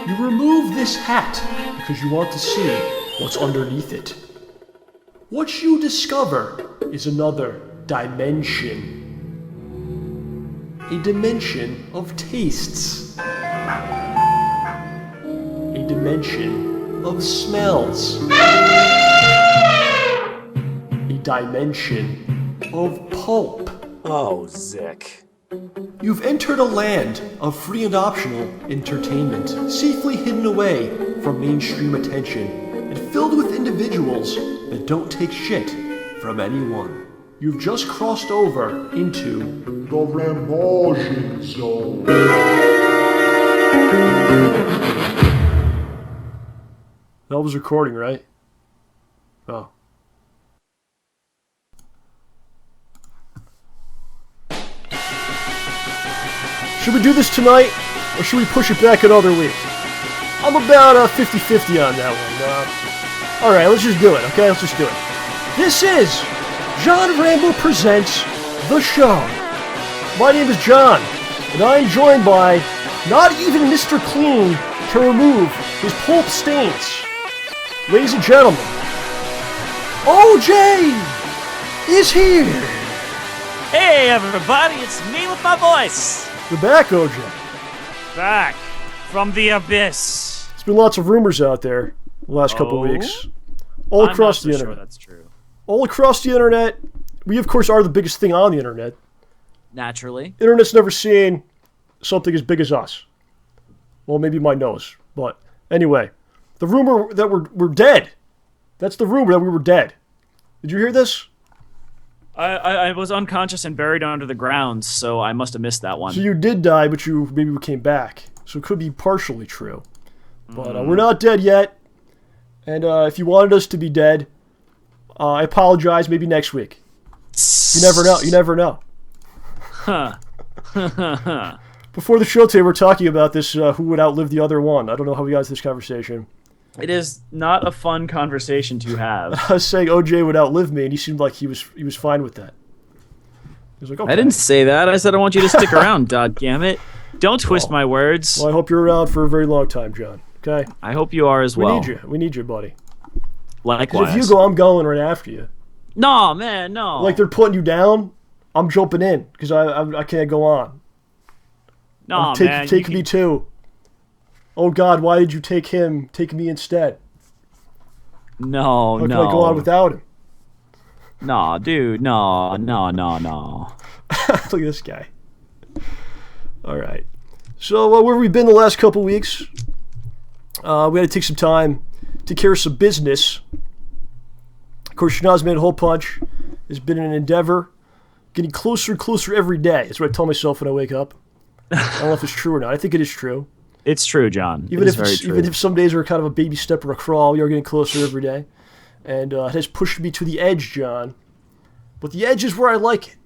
You remove this hat because you want to see what's underneath it. What you discover is another dimension. A dimension of tastes. A dimension of smells. A dimension of pulp. Oh, Zick. You've entered a land of free and optional entertainment, safely hidden away from mainstream attention, and filled with individuals that don't take shit from anyone. You've just crossed over into the Rambulsion Zone. That was recording, right? Oh. Should we do this tonight, or should we push it back another week? I'm about 50-50 on that one. Alright, let's just do it, okay? Let's just do it. This is John Rambo Presents The Show. My name is John, and I'm joined by not even Mr. Clean can remove his pulp stains. Ladies and gentlemen, OJ is here. Hey, everybody, it's me with my voice. You're back, OJ. Back from the abyss. There's been lots of rumors out there the last couple of weeks. All across the internet. Sure that's true. All across the internet. We, of course, are the biggest thing on the internet. Naturally. Internet's never seen something as big as us. Well, maybe my nose. But anyway, the rumor that we're dead. That's the rumor that we were dead. Did you hear this? I was unconscious and buried under the ground, so I must have missed that one. So you did die, but you maybe came back. So it could be partially true. But we're not dead yet. And if you wanted us to be dead, I apologize. Maybe next week. You never know. You never know. Huh. Before the show today, we're talking about this, who would outlive the other one. I don't know how we got to this conversation. It is not a fun conversation to have. I was saying OJ would outlive me, and he seemed like he was fine with that. He was like, okay. I didn't say that. I said I want you to stick around, goddammit. Don't twist my words. Well, I hope you're around for a very long time, John. Okay? I hope you are as well. We need you. We need you, buddy. Likewise. If you go, I'm going right after you. No, man, no. Like they're putting you down, I'm jumping in, because I can't go on. No, man. Take me too. Oh God, why did you take him? Take me instead. No, How can I go on without him? No, dude, no. Look at this guy. All right. So where have we been the last couple weeks? We had to take some time to care of some business. Of course, Shanaz made a hole punch. It's been an endeavor, getting closer and closer every day. That's what I tell myself when I wake up. I don't know if it's true or not. I think it is true. It's true, John. Even if some days are kind of a baby step or a crawl, we are getting closer every day. And it has pushed me to the edge, John. But the edge is where I like it.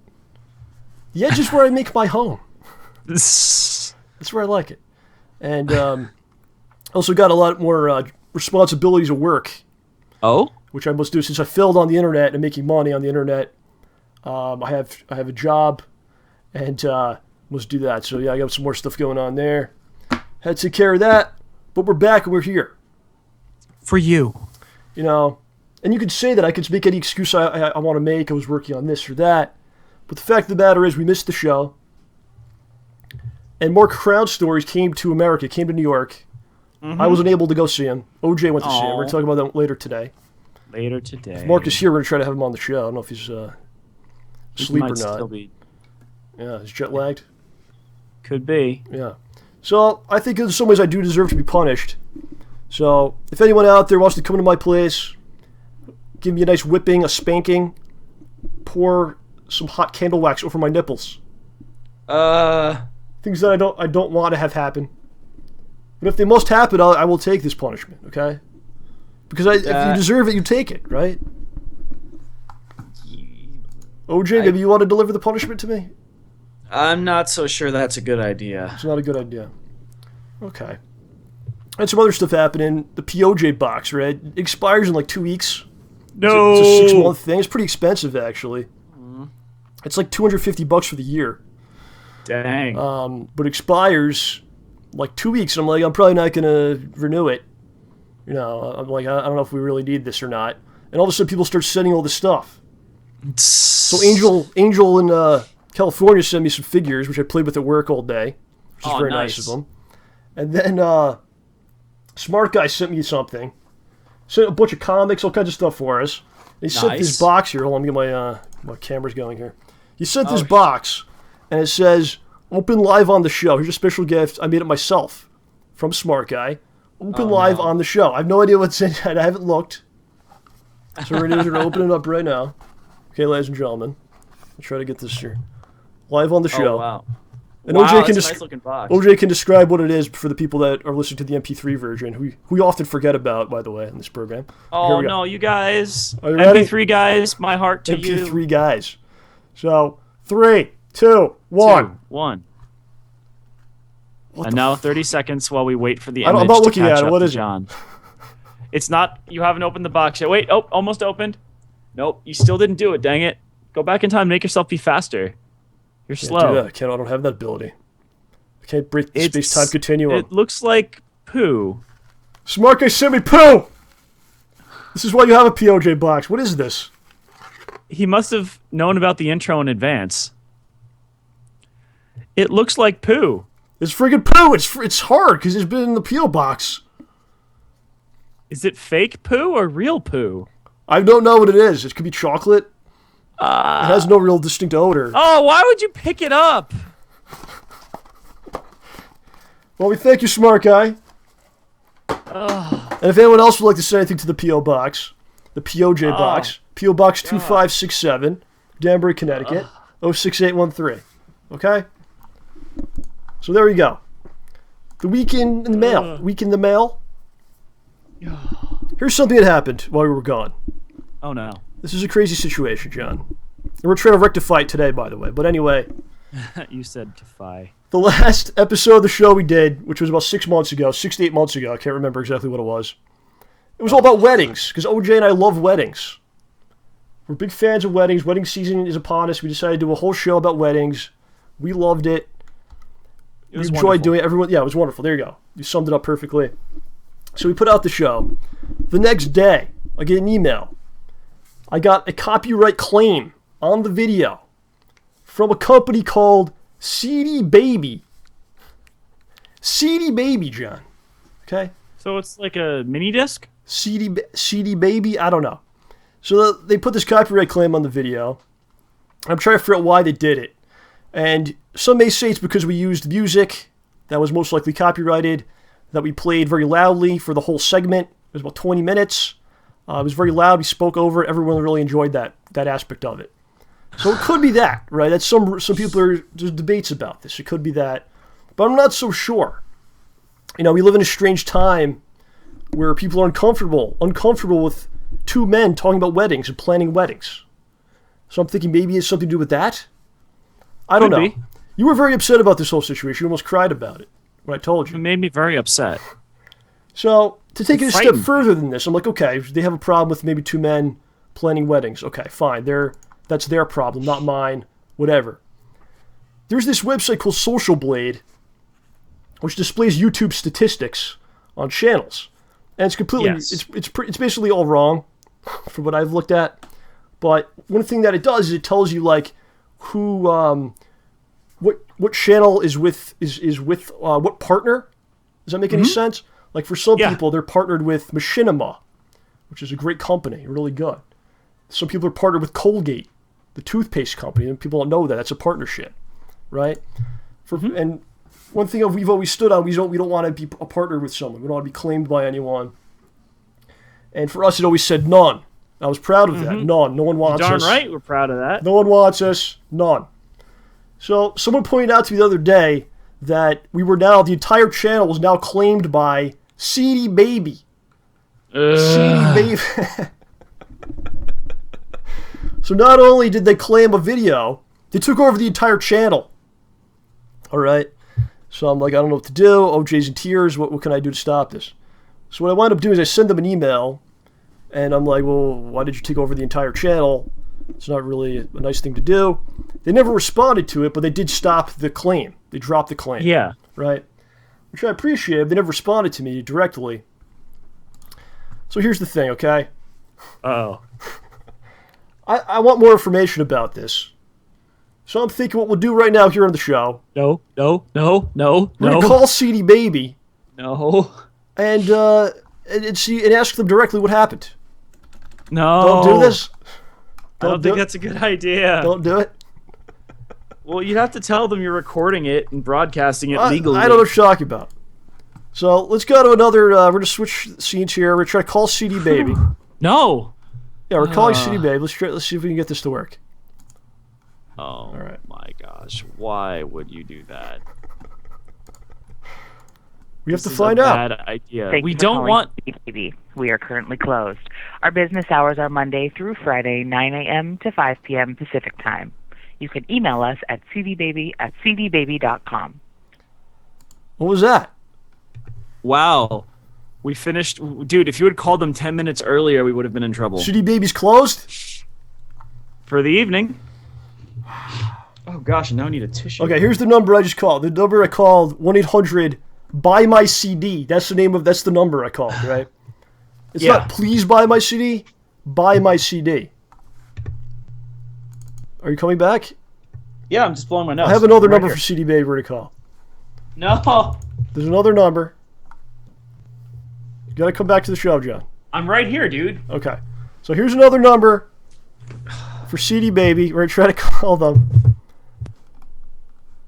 The edge is where I make my home. That's where I like it. And also got a lot more responsibilities at work. Oh? Which I must do since I failed on the internet and making money on the internet. I have a job and must do that. So yeah, I got some more stuff going on there. Had to take care of that, but we're back and we're here. For you. You know, and you could say that I could make any excuse I want to make. I was working on this or that. But the fact of the matter is we missed the show. And more Crown Stories came to America, came to New York. Mm-hmm. I wasn't able to go see him. OJ went to see him. We're going to talk about that later today. Later today. If Mark is here, we're going to try to have him on the show. I don't know if he's asleep or not. Still be... Yeah, he's jet lagged. Could be. Yeah. So I think in some ways I do deserve to be punished. So if anyone out there wants to come to my place, give me a nice whipping, a spanking, pour some hot candle wax over my nipples. Things that I don't want to have happen. But if they must happen, I will take this punishment, okay? Because if you deserve it, you take it, right? OJ, maybe you want to deliver the punishment to me? I'm not so sure that's a good idea. It's not a good idea. Okay. And some other stuff happening. The POJ Box, right? It expires in like 2 weeks. No! It's a 6-month thing. It's pretty expensive, actually. It's like $250 for the year. Dang. But expires like 2 weeks. And I'm like, I'm probably not going to renew it. You know, I'm like, I don't know if we really need this or not. And all of a sudden, people start sending all this stuff. So Angel in California sent me some figures, which I played with at work all day, which is very nice of them. And then Smart Guy sent me something. Sent a bunch of comics, all kinds of stuff for us. He sent this box here. Hold on, let me get my camera's going here. He sent this box, and it says, "Open live on the show. Here's a special gift. I made it myself from Smart Guy. Open live on the show." I have no idea what's in it. I haven't looked. So we're going to open it up right now. Okay, ladies and gentlemen. I'll try to get this here. Live on the show. Oh, wow. And wow, OJ that's a nice looking box. OJ can describe what it is for the people that are listening to the MP3 version, who we often forget about, by the way, in this program. Oh, no, you guys. Are you ready? MP3 guys, my heart to you. MP3 guys. So, 3, 2, 1. 2, 1. And now 30 seconds while we wait for the image I'm not looking at it. What is John. It's not... You haven't opened the box yet. Wait. Oh, almost opened. Nope. You still didn't do it. Dang it. Go back in time. Make yourself be faster. You're slow. Do that. I don't have that ability. I can't break the space-time continuum. It looks like poo. Smart Guy sent me poo! This is why you have a POJ box. What is this? He must have known about the intro in advance. It looks like poo. It's friggin' poo! It's hard, because it's been in the P.O. box. Is it fake poo or real poo? I don't know what it is. It could be chocolate. It has no real distinct odor. Oh, why would you pick it up? Well, we thank you, Smart Guy. And if anyone else would like to say anything to the P.O. box, the POJ box, P.O. Box 2567, Danbury, Connecticut, 06813. Okay? So there you go. The week in the mail. Week in the mail. Here's something that happened while we were gone. Oh, no. This is a crazy situation, John. And we're trying to rectify it today, by the way. But anyway. You said defy. The last episode of the show we did, which was about 6 months ago, 6 to 8 months ago, I can't remember exactly what it was. It was all about weddings, because OJ and I love weddings. We're big fans of weddings. Wedding season is upon us. We decided to do a whole show about weddings. We loved it. We enjoyed doing it. Everyone, yeah, it was wonderful. There you go. You summed it up perfectly. So we put out the show. The next day, I get an email. I got a copyright claim on the video from a company called Seedy Baby. Seedy Baby, John. Okay? So it's like a mini disc? Seedy Baby? I don't know. So they put this copyright claim on the video. I'm trying to figure out why they did it. And some may say it's because we used music that was most likely copyrighted, that we played very loudly for the whole segment. It was about 20 minutes. It was very loud. We spoke over it. Everyone really enjoyed that aspect of it. So it could be that, right? That's some people there's debates about this. It could be that. But I'm not so sure. You know, we live in a strange time where people are uncomfortable with two men talking about weddings and planning weddings. So I'm thinking maybe it's something to do with that. I don't know. You were very upset about this whole situation. You almost cried about it when I told you. It made me very upset. So to take it a step further than this, I'm like, okay, they have a problem with maybe two men planning weddings. Okay, fine. That's their problem, not mine. Whatever. There's this website called Social Blade, which displays YouTube statistics on channels, and it's completely it's basically all wrong from what I've looked at. But one thing that it does is it tells you like who what channel is with what partner. Does that make any sense? Like for some people, they're partnered with Machinima, which is a great company, really good. Some people are partnered with Colgate, the toothpaste company, and people don't know that. That's a partnership, right? And one thing we've always stood on, we don't want to be a partner with someone. We don't want to be claimed by anyone. And for us, it always said none. I was proud of that. None. No one wants us. Darn right, we're proud of that. No one wants us. None. So someone pointed out to me the other day that the entire channel was now claimed by Seedy Baby. Seedy Baby. So not only did they claim a video, they took over the entire channel. All right. So I'm like, I don't know what to do. OJ's in tears. What can I do to stop this? So what I wound up doing is I send them an email, and I'm like, well, why did you take over the entire channel? It's not really a nice thing to do. They never responded to it, but they did stop the claim. They dropped the claim. Yeah. Right? which I appreciate. They never responded to me directly. So here's the thing, okay? Oh. I want more information about this. So I'm thinking what we'll do right now here on the show. No. We're gonna call Seedy Baby. No. And ask them directly what happened. No. Don't do this. I don't think that's a good idea. Don't do it. Well, you'd have to tell them you're recording it and broadcasting it legally. I don't know what you're talking about. So let's go to another. We're gonna switch scenes here. We're gonna try to call Seedy Baby. No. Yeah, we're calling Seedy Baby. Let's see if we can get this to work. Oh, all right. My gosh. Why would you do that? We have to find out. Bad idea. Thank we you for don't calling want. Seedy. We are currently closed. Our business hours are Monday through Friday, 9 a.m. to 5 p.m. Pacific Time. You can email us at seedybaby@seedybaby.com. What was that? Wow. We finished. Dude, if you had called them 10 minutes earlier, we would have been in trouble. Seedy Baby's closed? For the evening. Oh, gosh, now I need a tissue. Okay, here's the number I just called. The number I called, 1-800-BUY-MY-CD. That's the number I called, right? It's not please buy my CD, buy my CD. Are you coming back? Yeah, I'm just blowing my nose. I have another number for Seedy Baby to call. No. There's another number. You gotta come back to the show, John. I'm right here, dude. Okay. So here's another number for Seedy Baby. We're gonna try to call them.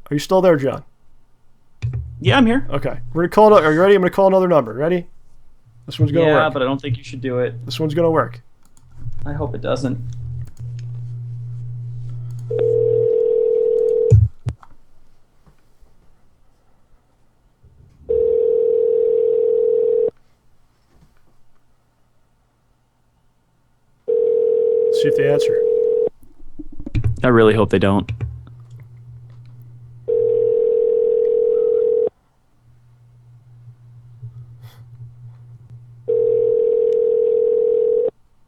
Are you still there, John? Yeah, I'm here. Okay. We're gonna call. Are you ready? I'm gonna call another number. Ready? This one's gonna work. Yeah, but I don't think you should do it. This one's gonna work. I hope it doesn't. Let's see if they answer. I really hope they don't.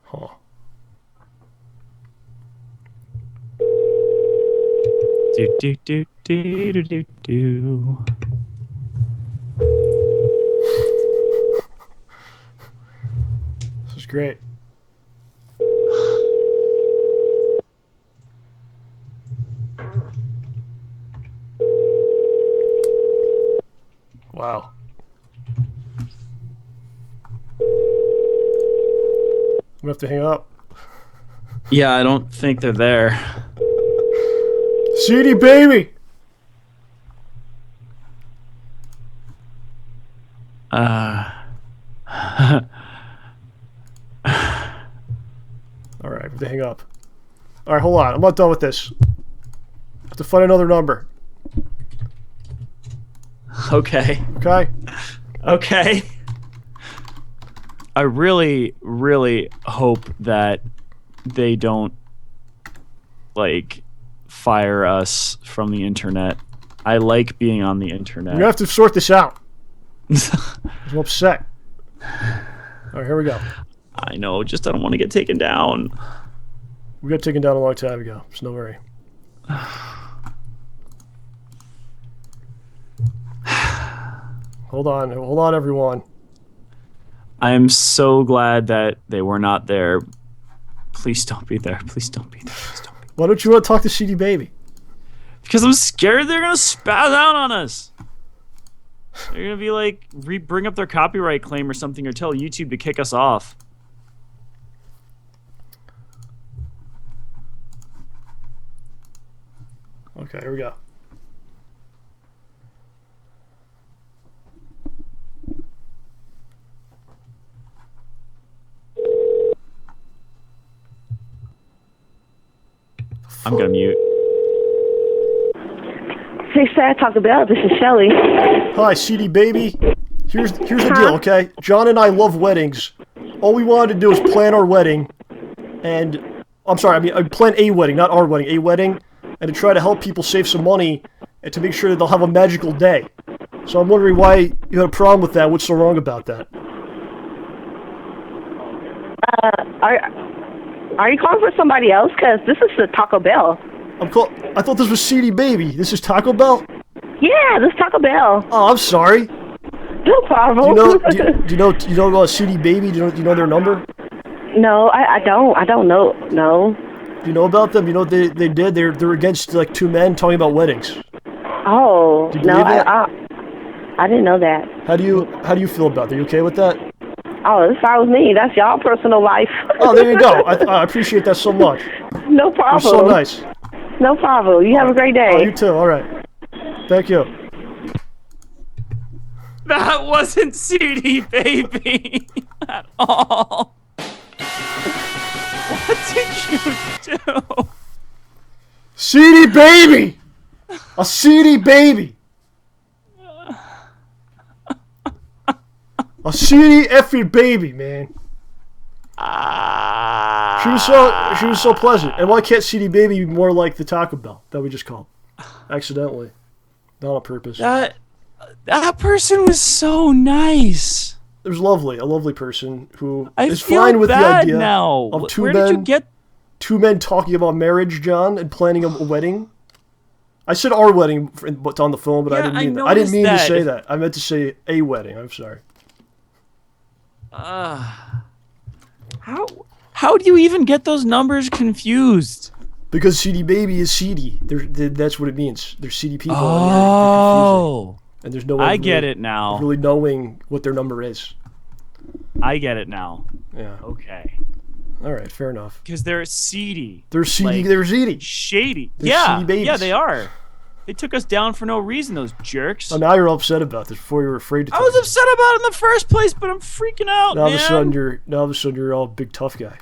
Huh. Do do do do do do. This is great. Wow. I'm gonna have to hang up. Yeah, I don't think they're there. Seedy Baby! Alright, we have to hang up. Alright, hold on. I'm not done with this. I have to find another number. Okay. Okay? Okay. I really, really hope that they don't, like, fire us from the internet. I like being on the internet. You have to sort this out. I'm upset. Alright, here we go. I know, just I don't want to get taken down. We got taken down a long time ago, so no worry. Hold on, everyone. I am so glad that they were not there. Please don't be there. Please don't be there. Please don't be there. Why don't you want to talk to Seedy Baby? Because I'm scared they're gonna spaz out on us. They're gonna be like, bring up their copyright claim or something, or tell YouTube to kick us off. Okay, here we go. I'm gonna mute. Hey, Sad Taco Bell. This is Shelly. Hi, Seedy Baby. Here's the deal, okay? John and I love weddings. All we wanted to do is plan our wedding, and I'm sorry, I plan a wedding, not our wedding, a wedding, and to try to help people save some money and to make sure that they'll have a magical day. So I'm wondering why you had a problem with that. What's so wrong about that? Are you calling for somebody else? Because this is the Taco Bell. I thought this was Seedy Baby. This is Taco Bell? Yeah, this is Taco Bell. Oh, I'm sorry. No problem. Do you know about Seedy Baby? Do you know their number? No, I don't. I don't know. No. Do you know about them? You know what they did? They're against like two men talking about weddings. Oh, Do you no, believe that? I didn't know that. How do you feel about that? Are you okay with that? Oh, it's fine with me. That's y'all personal life. Oh, there you go. I appreciate that so much. No You're problem. so nice. No problem. You have a great day. Oh, you too. All right. Thank you. That wasn't Seedy Baby at all. What did you do? Seedy Baby! A Seedy Baby! A Seedy effing baby, man. She was so pleasant. And why can't Seedy Baby be more like the Taco Bell that we just called? Accidentally. Not on purpose. That person was so nice. It was lovely. A lovely person who I is feel fine with the bad idea now. of Where did you get? two men talking about marriage, John, and planning a wedding. I said our wedding on the phone, but I didn't mean that. I didn't mean to say that. I meant to say a wedding. I'm sorry. How do you even get those numbers confused? Because Seedy Baby is seedy. That's what it means. They're seedy people. Oh. And there's no way I get it now. really knowing what their number is. I get it now. Yeah. Okay. All right, fair enough. Because they're seedy. They're seedy. Like, they're seedy. Shady. They're seedy babies. Yeah, they are. They took us down for no reason, those jerks. Oh, now you're upset about this. Before you were afraid to. I was upset about it in the first place, but I'm freaking out, now man. All of a sudden you're all big tough guy.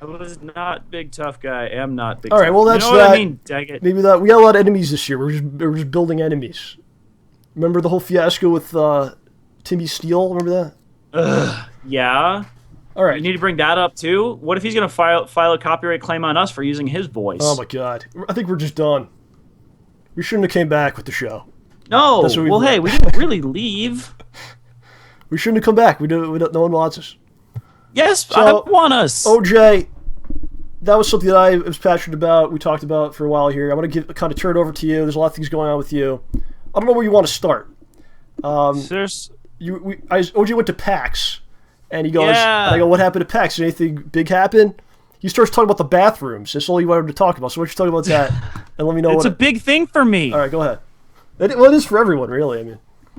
I was not big tough guy. I am not big. All right, tough. well that's you know that. What I mean? Dang it. Maybe that we got a lot of enemies this year. We're just building enemies. Remember the whole fiasco with Timmy Steele? Remember that? Yeah. All right. You need to bring that up too. What if he's gonna file a copyright claim on us for using his voice? Oh my God! I think we're just done. We shouldn't have came back with the show. No. That's what we Well, want. hey, we didn't really leave. We shouldn't have come back. No one wants us. Yes, So, I want us. OJ, that was something that I was passionate about. We talked about for a while here. I'm going to kind of turn it over to you. There's a lot of things going on with you. I don't know where you want to start. OJ went to PAX, and he goes, Yeah. and I go, what happened to PAX? Did anything big happen? He starts talking about the bathrooms. That's all you wanted to talk about. So why don't you talk about that, and let me know it's a big thing for me. All right, go ahead. Well, it is for everyone, really. I mean,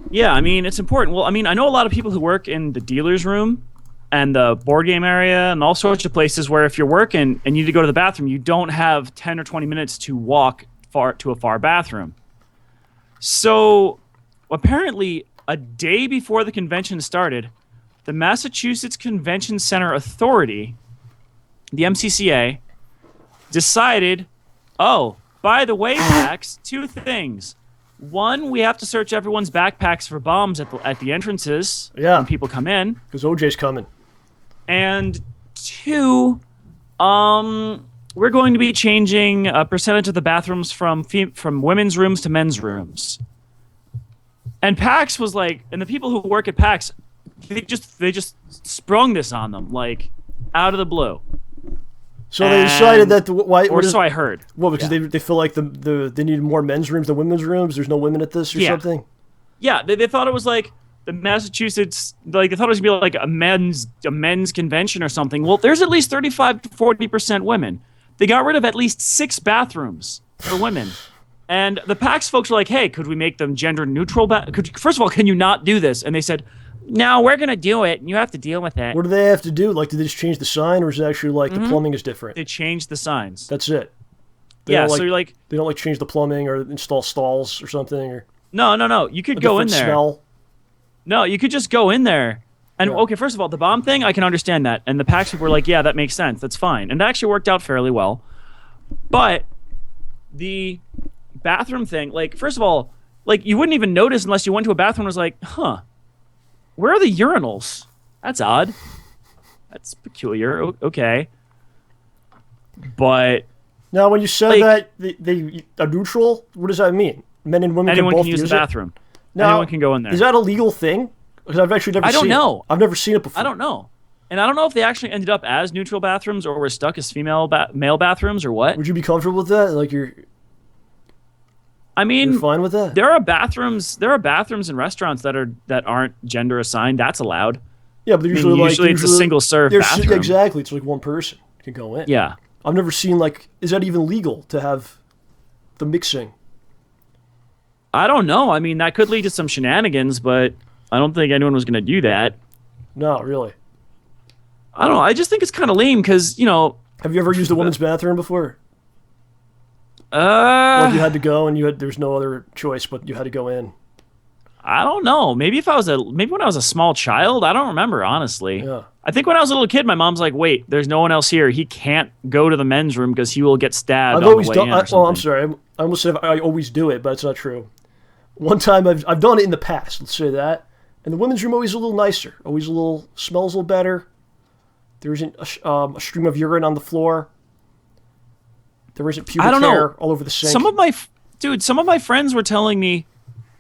Yeah, I mean, it's important. Well, I mean, I know a lot of people who work in the dealer's room and the board game area and all sorts of places where if you're working and you need to go to the bathroom, you don't have 10 or 20 minutes to walk to a far bathroom. So apparently, a day before the convention started, the Massachusetts Convention Center Authority, the MCCA, decided, oh, by the way, PAX, two things. One, we have to search everyone's backpacks for bombs at the entrances when people come in. Because OJ's coming. And two, we're going to be changing a percentage of the bathrooms from women's rooms to men's rooms. And PAX was like, and the people who work at PAX, they just sprung this on them like out of the blue. So they decided that so I heard. Well, because they feel like they need more men's rooms than women's rooms. There's no women at this or something. Yeah, they thought it was like the Massachusetts, like they thought it was gonna be like a men's convention or something. Well, there's at least 35 to 40% women. They got rid of at least 6 bathrooms for women. And the PAX folks were like, hey, could we make them gender neutral? First of all, can you not do this? And they said, no, we're going to do it, and you have to deal with it. What do they have to do? Like, did they just change the sign, or is it actually like the plumbing is different? They changed the signs. That's it. So you're like... They don't, like, change the plumbing or install stalls or something? Or No. You could go in there. Smell? No, you could just go in there. And, okay, first of all, the bomb thing, I can understand that. And the PAX people were like, yeah, that makes sense. That's fine. And it actually worked out fairly well. But the bathroom thing, like, first of all, like, you wouldn't even notice unless you went to a bathroom and was like, huh. Where are the urinals? That's odd. That's peculiar. Okay. But now, when you said that they are neutral, what does that mean? Men and women anyone can both use the bathroom. Now, anyone can go in there. Is that a legal thing? Because I've actually never seen it. I don't know. I've never seen it before. I don't know. And I don't know if they actually ended up as neutral bathrooms or were stuck as male bathrooms or what. Would you be comfortable with that? Like I mean, You're fine with that? There are bathrooms in restaurants that aren't gender assigned. That's allowed. Yeah, but usually it's a single serve bathroom. Yeah, exactly. It's like one person can go in. Yeah. I've never seen is that even legal to have the mixing? I don't know. I mean, that could lead to some shenanigans, but I don't think anyone was going to do that. No, really. I don't know. I just think it's kind of lame because, Have you ever used a woman's bathroom before? You had to go and there's no other choice, but you had to go in. I don't know. Maybe when I was a small child, I don't remember, honestly. Yeah. I think when I was a little kid, my mom's like, "Wait, there's no one else here. He can't go to the men's room because he will get stabbed." I've on always the way done. in or I'm something." sorry. I almost said I always do it, but it's not true. One time I've done it in the past. Let's say that, and the women's room always a little nicer. Always smells a little better. There isn't a stream of urine on the floor. There isn't pubic hair all over the sink. Some of my friends were telling me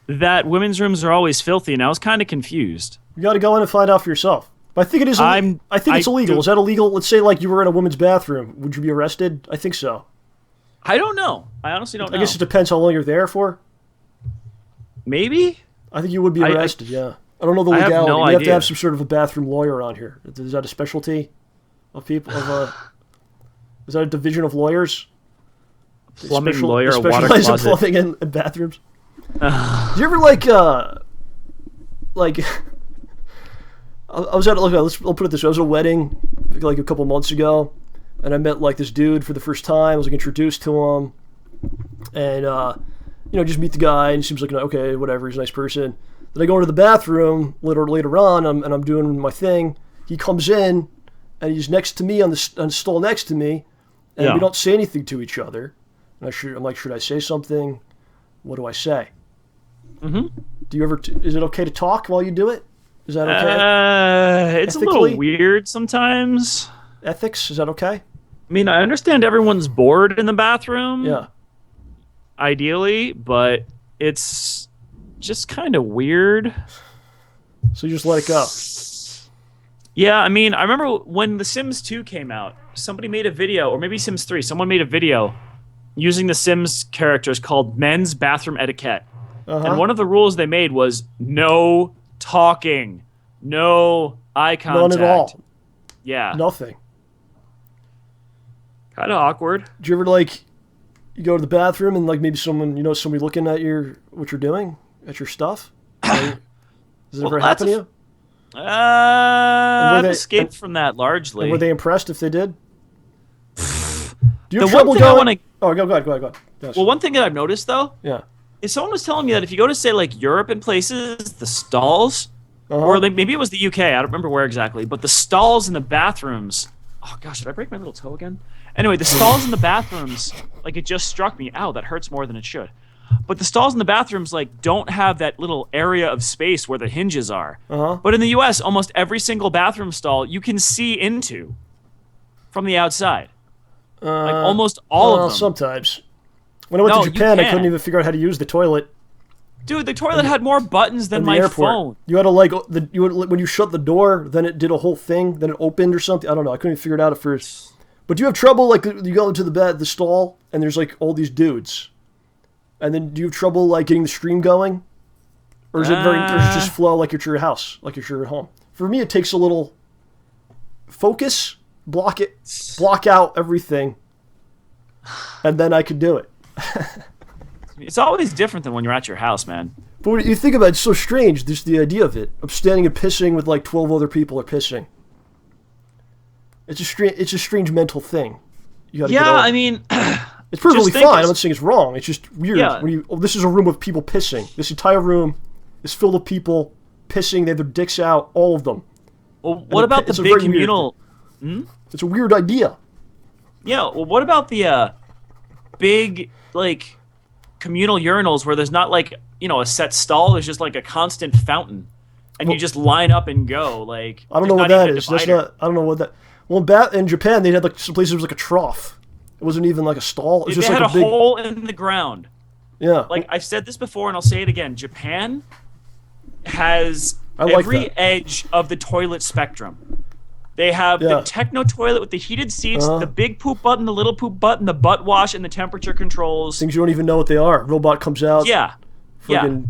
that women's rooms are always filthy, and I was kind of confused. You got to go in and find out for yourself. But I think it is. I think it's illegal. Is that illegal? Let's say you were in a women's bathroom. Would you be arrested? I think so. I don't know. I honestly don't know. I guess it depends how long you're there for. Maybe. I think you would be arrested. Yeah. I don't know the legality. I have no you have to idea. have some sort of a bathroom lawyer on here. Is that a specialty of people? Is that a division of lawyers? Plumbing lawyer, a water specialize in closet. plumbing and bathrooms. Do you ever I was at I'll put it this way. I was at a wedding a couple months ago, and I met this dude for the first time. I was introduced to him, and just meet the guy, and he seems like okay, whatever. He's a nice person. Then I go into the bathroom later on, and I'm doing my thing. He comes in, and he's next to me on the stall next to me, and we don't say anything to each other. And I'm like, should I say something? What do I say? Mm-hmm. Do you ever? Is it okay to talk while you do it? Is that okay? It's ethically? A little weird sometimes. Ethics, is that okay? I mean, I understand everyone's bored in the bathroom. Yeah. Ideally, but it's just kind of weird. So you just let it go. Yeah, I mean, I remember when The Sims 2 came out, somebody made a video, or maybe Sims 3, someone made a video using the Sims characters called men's bathroom etiquette. Uh-huh. And one of the rules they made was no talking, no eye contact. None at all. Yeah. Nothing. Kind of awkward. Do you ever you go to the bathroom and maybe somebody looking at what you're doing, at your stuff? Does it ever happen to you? I've escaped from that largely. And were they impressed if they did? Do you the have trouble one thing going? I Oh, go ahead. Yes. Well, one thing that I've noticed though, yeah, is someone was telling me that if you go to say Europe and places, the stalls, or maybe it was the UK, I don't remember where exactly, but the stalls in the bathrooms. Oh gosh, did I break my little toe again? Anyway, the stalls in the bathrooms, it just struck me. Ow, that hurts more than it should. But the stalls in the bathrooms don't have that little area of space where the hinges are. But in the US, almost every single bathroom stall you can see into from the outside. Almost all of them. Sometimes. When I went to Japan, I couldn't even figure out how to use the toilet. Dude, the toilet had more buttons than my phone. You had to when you shut the door, then it did a whole thing, then it opened or something. I don't know. I couldn't even figure it out at first. But do you have trouble you go into the stall and there's all these dudes? And then do you have trouble getting the stream going? Or is it or does it just flow like you're at your house, like you're at home? For me, it takes a little focus, block out everything, and then I could do it. It's always different than when you're at your house, man. But when you think about it, it's so strange, just the idea of it. Of standing and pissing with 12 other people are pissing. It's a strange mental thing. You gotta get over. I mean... It's perfectly fine. I'm not saying it's wrong. It's just weird. Yeah. This is a room of people pissing. This entire room is filled with people pissing. They have their dicks out, all of them. Well, what about the big communal... It's a weird idea. Yeah, well, what about the big, communal urinals where there's not, a set stall? There's just, a constant fountain. And you just line up and go, I don't know what that is. I don't know what that... Well, in Japan, they had, some places there was, a trough. It wasn't even a stall. It was just had a big hole in the ground. Yeah. I've said this before and I'll say it again. Japan has every edge of the toilet spectrum. They have Yeah. the techno toilet with the heated seats, the big poop button, the little poop button, the butt wash, and the temperature controls. Things you don't even know what they are. Robot comes out. Yeah. Friggin'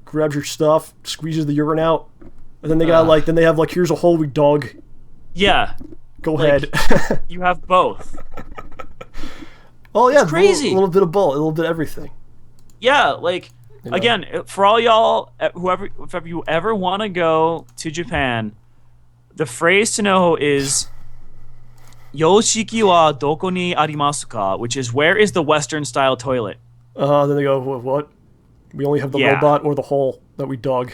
grabs your stuff, squeezes the urine out, and then they got then they have here's a hole we dug. Yeah. Go ahead. You have both. Oh yeah, crazy. A little bit of both, a little bit of everything. Yeah, again, for all y'all, if you ever want to go to Japan, the phrase to know is "Yoshiki wa doko ni arimasu ka," which is where is the Western style toilet? Then they go, what? We only have the robot or the hole that we dug.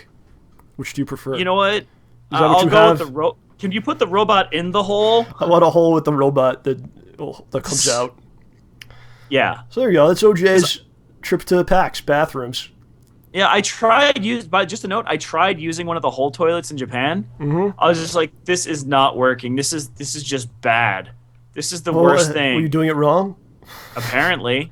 Which do you prefer? You know what? Is that what I'll you go have? with the Can you put the robot in the hole? I want a hole with the robot that comes out. Yeah. So there you go. That's OJ's trip to PAX bathrooms. Yeah, I tried just a note. I tried using one of the hole toilets in Japan. Mm-hmm. I was just like, this is not working. This is just bad. This is the worst thing. Were you doing it wrong? Apparently.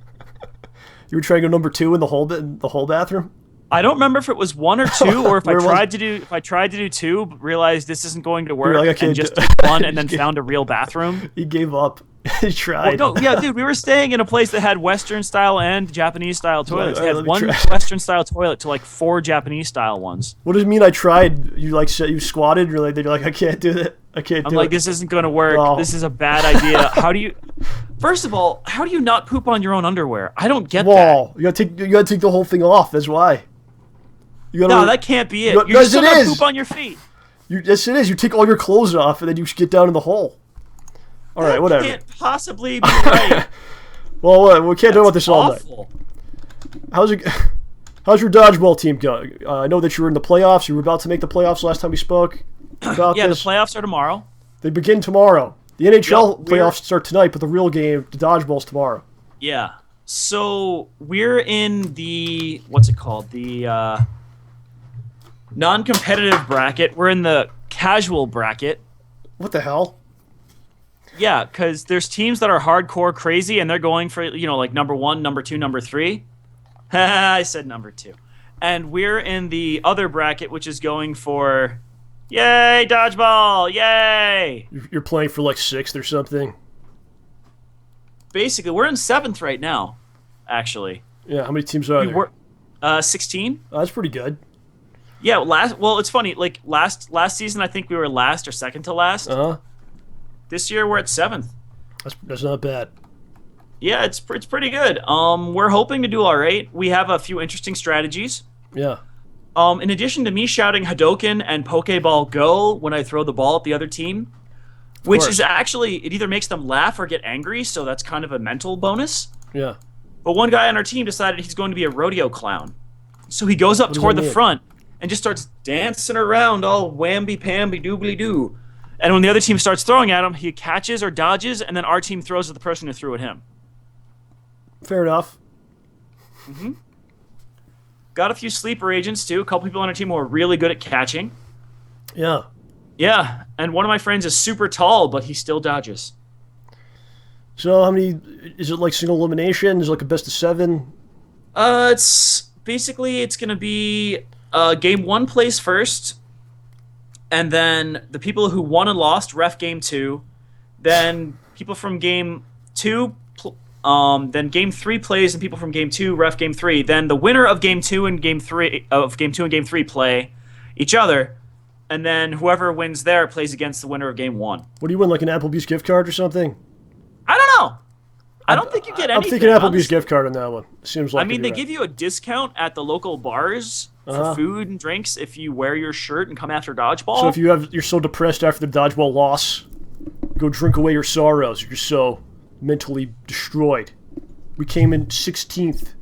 You were trying to go number 2 in the whole bathroom? I don't remember if it was 1 or 2, or if I tried to do 2, but realized this isn't going to work, and just did 1 and then found a real bathroom. He gave up. He tried. Well, no, yeah, dude, we were staying in a place that had Western style and Japanese style toilets. They had 1 Western style toilet to 4 Japanese style ones. What does it mean? I tried. You said you squatted. You're like, I can't do it. I can't do it. I'm like, this isn't going to work. No. This is a bad idea. First of all, how do you not poop on your own underwear? I don't get that. You gotta take the whole thing off. That's why. No, that can't be it. You're still gonna poop on your feet. Yes, it is. You take all your clothes off and then you get down in the hole. All right, whatever. That can't possibly be right. Well, we can't talk about this all night. Awful. How's your dodgeball team going? I know that you were in the playoffs. You were about to make the playoffs last time we spoke about this. The playoffs are tomorrow. They begin tomorrow. The NHL playoffs start tonight, but the real game, the dodgeball's tomorrow. Yeah. So we're in the what's it called? The non-competitive bracket. We're in the casual bracket. What the hell? Yeah, because there's teams that are hardcore crazy, and they're going for number 1, number 2, number 3. I said number 2. And we're in the other bracket, which is going for, yay, dodgeball, yay! You're playing for 6th or something? Basically, we're in 7th right now, actually. Yeah, how many teams are there? 16. Oh, that's pretty good. Yeah, it's funny, last season I think we were last or second to last. Uh-huh. This year we're at 7th. That's not bad. Yeah, it's pretty good. We're hoping to do all right. We have a few interesting strategies. Yeah. In addition to me shouting Hadouken and Pokeball Go when I throw the ball at the other team, which is actually, it either makes them laugh or get angry, so that's kind of a mental bonus. Yeah. But one guy on our team decided he's going to be a rodeo clown. So he goes up toward the front and just starts dancing around all whamby-pamby doobly-doo. And when the other team starts throwing at him, he catches or dodges, and then our team throws at the person who threw at him. Fair enough. Mm-hmm. Got a few sleeper agents, too. A couple people on our team who are really good at catching. Yeah. Yeah, and one of my friends is super tall, but he still dodges. So how many, is it single elimination? Is it a best of 7? It's going to be game 1 plays first, and then the people who won and lost ref game 2, then people from game 2, then game 3 plays, and people from game 2 ref game 3. Then the winner of game 2 and game 3 play each other, and then whoever wins there plays against the winner of game 1. What do you win, an Applebee's gift card or something? I don't know. I don't think you get anything. I'm thinking Applebee's gift card on that one. Seems like. they give you a discount at the local bars for food and drinks if you wear your shirt and come after dodgeball. So if you're so depressed after the dodgeball loss, go drink away your sorrows. You're just so mentally destroyed. We came in 16th.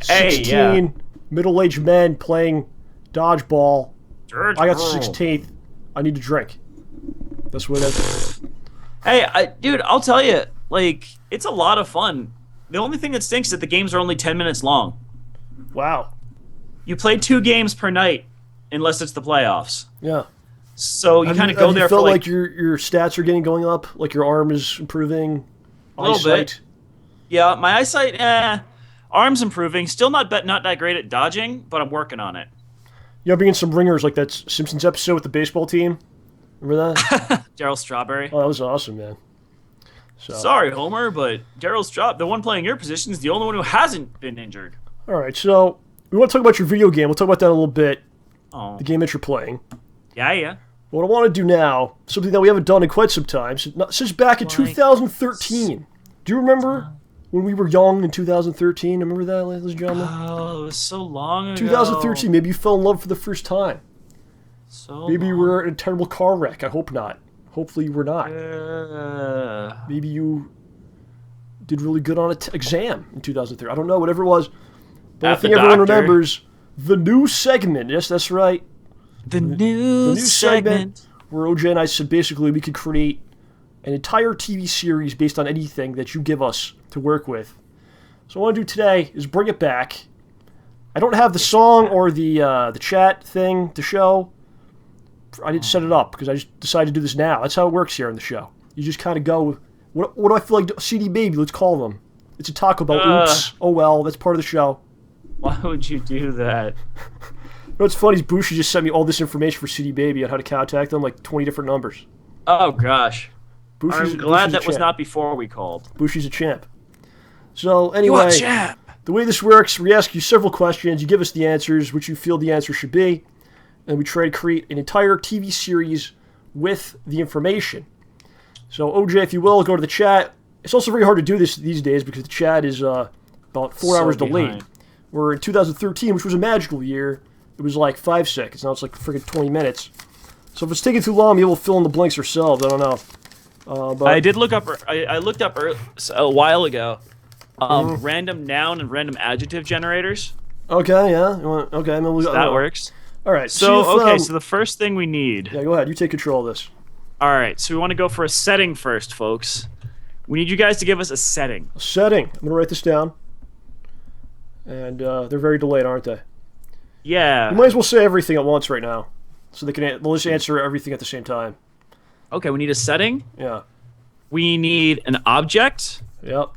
16 middle-aged men playing dodgeball. I got 16th. I need to drink. That's what it is. Hey, dude, I'll tell you, it's a lot of fun. The only thing that stinks is that the games are only 10 minutes long. Wow. You play 2 games per night, unless it's the playoffs. Yeah. So you kind of go there for like your stats are going up, your arm is improving, a little bit. Yeah, my eyesight, arm's improving. Still not that great at dodging, but I'm working on it. You know, being some ringers like that Simpsons episode with the baseball team. Remember that? Daryl Strawberry. Oh, that was awesome, man. So. Sorry, Homer, but the one playing your position, is the only one who hasn't been injured. All right, so we want to talk about your video game. We'll talk about that in a little bit. Oh. The game that you're playing. Yeah. What I want to do now, something that we haven't done in quite some time, since back in 2013. Do you remember when we were young in 2013? Remember that, ladies and gentlemen? Oh, it was so long ago. 2013, maybe you fell in love for the first time. Maybe you long. were in a terrible car wreck. I hope not. Hopefully you were not. Maybe you did really good on an exam in 2003. I don't know, whatever it was. But I think everyone remembers the new segment. Yes, that's right. The new segment. Where OJ and I said basically we could create an entire TV series based on anything that you give us to work with. So what I want to do today is bring it back. I don't have the song or the chat thing to show. I didn't set it up because I just decided to do this now. That's how it works here on the show. You just kind of go, what do I feel like? Seedy Baby, let's call them. It's a Taco Bell. Oops. Oh well, that's part of the show. Why would you do that? You know what's funny is Bushi just sent me all this information for Seedy Baby on how to contact them, like 20 different numbers. Oh, gosh. I'm glad that was champ. not before we called. Bushi's a champ. So anyway, champ. The way this works, we ask you several questions. You give us the answers, which you feel the answer should be. And we try to create an entire TV series with the information. So, OJ, if you will, go to the chat. It's also very hard to do this these days because the chat is about 4 hours delayed. Where in 2013, which was a magical year, it was like 5 seconds. Now it's like freaking 20 minutes. So if it's taking too long, maybe we'll fill in the blanks ourselves. I don't know. But I did look up. I looked up a while ago. Random noun and random adjective generators. Okay, yeah. Okay, I mean, that works. All right. So so the first thing we need. Yeah, go ahead. You take control of this. All right. So we want to go for a setting first, folks. We need you guys to give us a setting. A setting. I'm gonna write this down. And they're very delayed, aren't they? Yeah. You might as well say everything at once right now, so they'll just answer everything at the same time. Okay. We need a setting. Yeah. We need an object. Yep.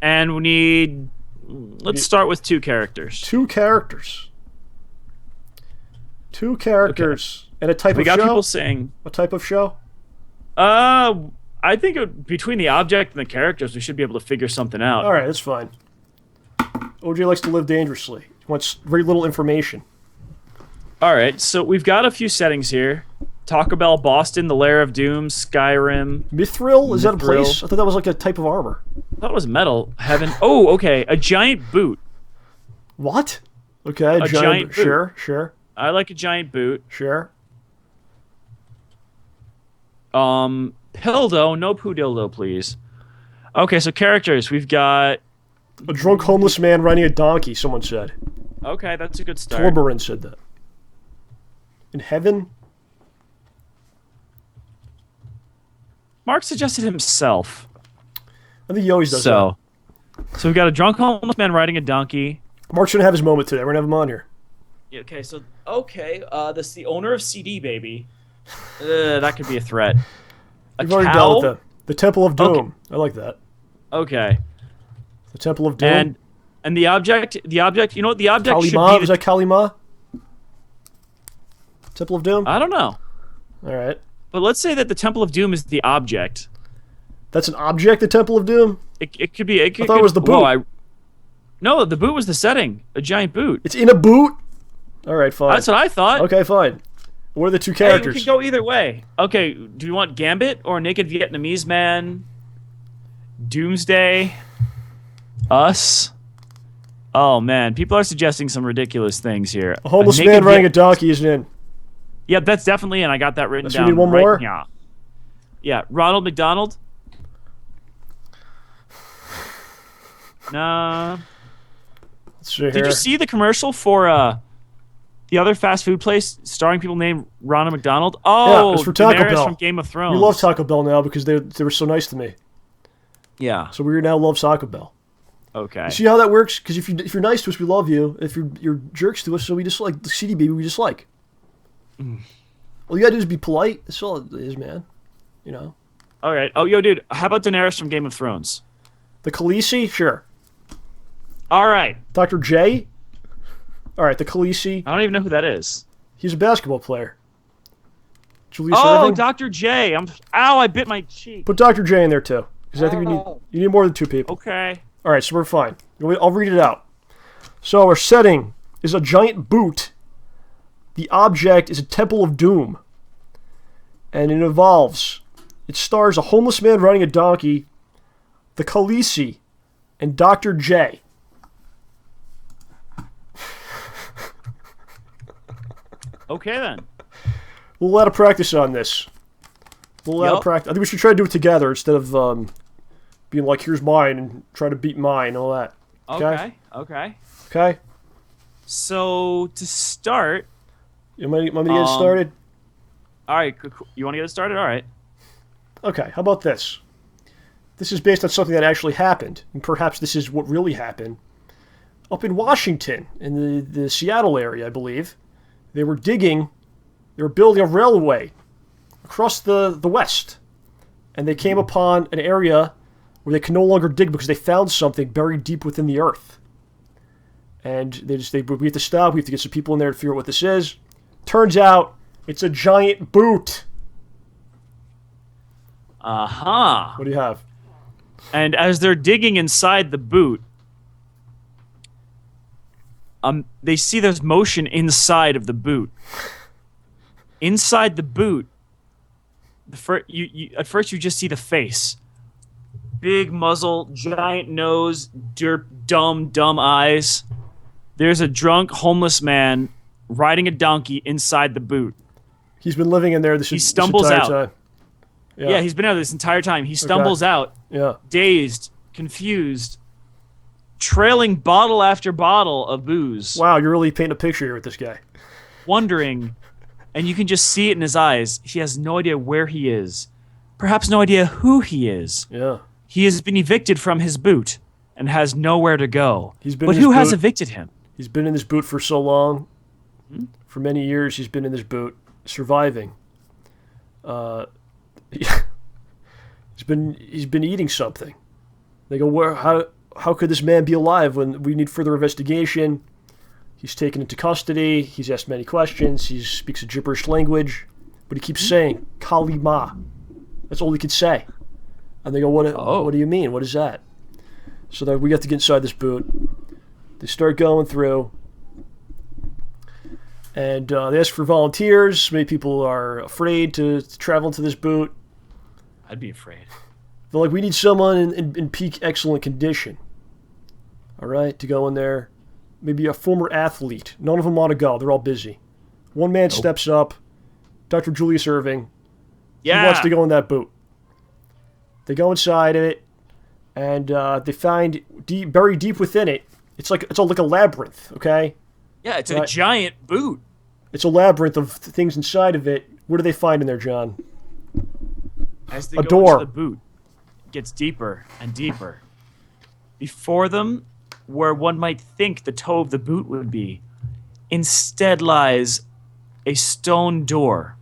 And we need. Let's start with 2 characters. 2 characters. 2 characters. Okay. And a type of show? We got people saying... A type of show? I think between the object and the characters, we should be able to figure something out. Alright, that's fine. OJ likes to live dangerously. He wants very little information. Alright, so we've got a few settings here. Taco Bell, Boston, the Lair of Doom, Skyrim. Mithril? Is that a place? I thought that was like a type of armor. I thought it was metal. Heaven. Oh, okay. A giant boot. What? Okay, a giant boot. Sure. I like a giant boot. Sure. Pildo, no poo dildo, please. Okay, so characters. We've got... A drunk homeless man riding a donkey, someone said. Okay, that's a good start. Torberin said that. In heaven? Mark suggested himself. I think he always does that. So we've got a drunk homeless man riding a donkey. Mark's gonna have his moment today. We're gonna have him on here. Yeah, okay, this is the owner of Seedy Baby. That could be a threat. We've already dealt with the Temple of Doom. Okay. I like that. Okay. The Temple of Doom. And the object, you know what the object should be? Is that Kalima? Temple of Doom? I don't know. All right. But let's say that the Temple of Doom is the object. That's an object, the Temple of Doom? It could be. I thought it was the boot. No, the boot was the setting. A giant boot. It's in a boot? All right, fine. That's what I thought. Okay, fine. What are the 2 characters? Hey, we can go either way. Okay, do you want Gambit or Naked Vietnamese Man? Doomsday? Us? Oh, man. People are suggesting some ridiculous things here. A homeless man riding a donkey is in. Yeah, that's definitely in. I got that written down. You need one more? Yeah. Yeah, Ronald McDonald? Nah. Let's see here. Did you see the commercial for the other fast food place starring people named Ronald McDonald? Oh, yeah, it's for Taco Daenerys Bell. From Game of Thrones. We love Taco Bell now because they were so nice to me. Yeah. So we now love Taco Bell. Okay. You see how that works? Because if you're nice to us, we love you. If you're jerks to us, so we dislike the Seedy Baby. We dislike. All you gotta do is be polite. That's all it is, man. You know. All right. Oh, yo, dude. How about Daenerys from Game of Thrones? The Khaleesi, sure. All right. Dr. J. All right, the Khaleesi. I don't even know who that is. He's a basketball player. Julius Oh, Irving? Dr. J. Ow, I bit my cheek. Put Dr. J in there too, because I think you need more than 2 people. Okay. All right, so we're fine. I'll read it out. So our setting is a giant boot. The object is a temple of doom. And it stars a homeless man riding a donkey, the Khaleesi, and Dr. J. Okay, then. We'll let a practice on this. We'll let a practice. I think we should try to do it together instead of being like, here's mine, and try to beat mine and all that. Okay? Okay? So, to start... You want me to get it started? All right, you want to get it started? All right. Okay, how about this? This is based on something that actually happened, and perhaps this is what really happened. Up in Washington, in the Seattle area, I believe, they were building a railway across the west, and they came upon an area where they can no longer dig because they found something buried deep within the earth. And we have to stop, we have to get some people in there to figure out what this is. Turns out, it's a giant boot. Uh-huh. What do you have? And as they're digging inside the boot, they see there's motion inside of the boot. Inside the boot, at first you just see the face. Big muzzle, giant nose, dumb eyes. There's a drunk homeless man riding a donkey inside the boot. He's been living in there He stumbles out. Time. Yeah, he's been out this entire time. He stumbles out, dazed, confused, trailing bottle after bottle of booze. Wow, you're really painting a picture here with this guy. Wondering, and you can just see it in his eyes. He has no idea where he is. Perhaps no idea who he is. Yeah. He has been evicted from his boot and has nowhere to go. But who has evicted him? He's been in this boot for so long. For many years, he's been in this boot, surviving. He's been eating something. They go, how could this man be alive when we need further investigation? He's taken into custody. He's asked many questions. He speaks a gibberish language, but he keeps saying Kali Ma. That's all he could say. And they go, what do you mean? What is that? So that we got to get inside this boot. They start going through, and they ask for volunteers. Many people are afraid to travel into this boot. I'd be afraid. They're like, we need someone in peak excellent condition. All right, to go in there. Maybe a former athlete. None of them want to go. They're all busy. One man steps up. Dr. Julius Irving. Yeah. He wants to go in that boot. They go inside it, and they find buried deep within it. It's like a labyrinth. Okay. Yeah, it's a giant boot. It's a labyrinth of things inside of it. What do they find in there, John? As they go into the boot, it gets deeper and deeper. Before them, where one might think the toe of the boot would be, instead lies a stone door.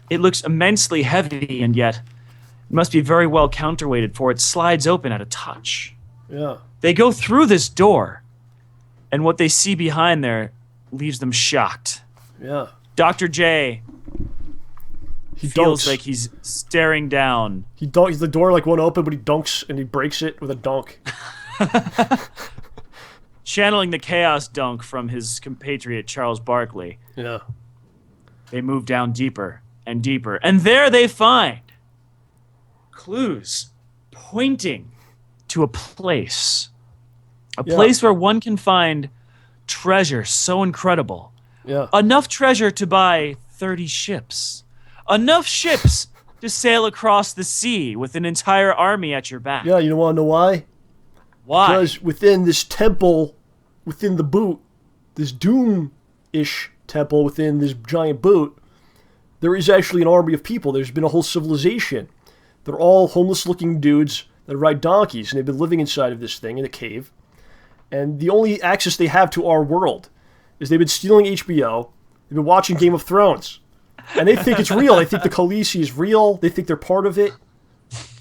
It looks immensely heavy, and yet it must be very well counterweighted, for it slides open at a touch. Yeah. They go through this door, and what they see behind there leaves them shocked. Yeah. Dr. J feels dunks. like he's staring down. The door won't open, but he dunks and he breaks it with a dunk. Channeling the chaos dunk from his compatriot Charles Barkley. Yeah. They move down deeper and deeper, and there they find clues pointing to a place. A place where one can find treasure so incredible. Yeah. Enough treasure to buy 30 ships. Enough ships to sail across the sea with an entire army at your back. Yeah, you want to know why? Why? Because within this temple, within the boot, this doom-ish temple within this giant boot, there is actually an army of people. There's been a whole civilization. They're all homeless-looking dudes that ride donkeys, and they've been living inside of this thing in a cave. And the only access they have to our world is they've been stealing HBO. They've been watching Game of Thrones. And they think it's real. They think the Khaleesi is real. They think they're part of it.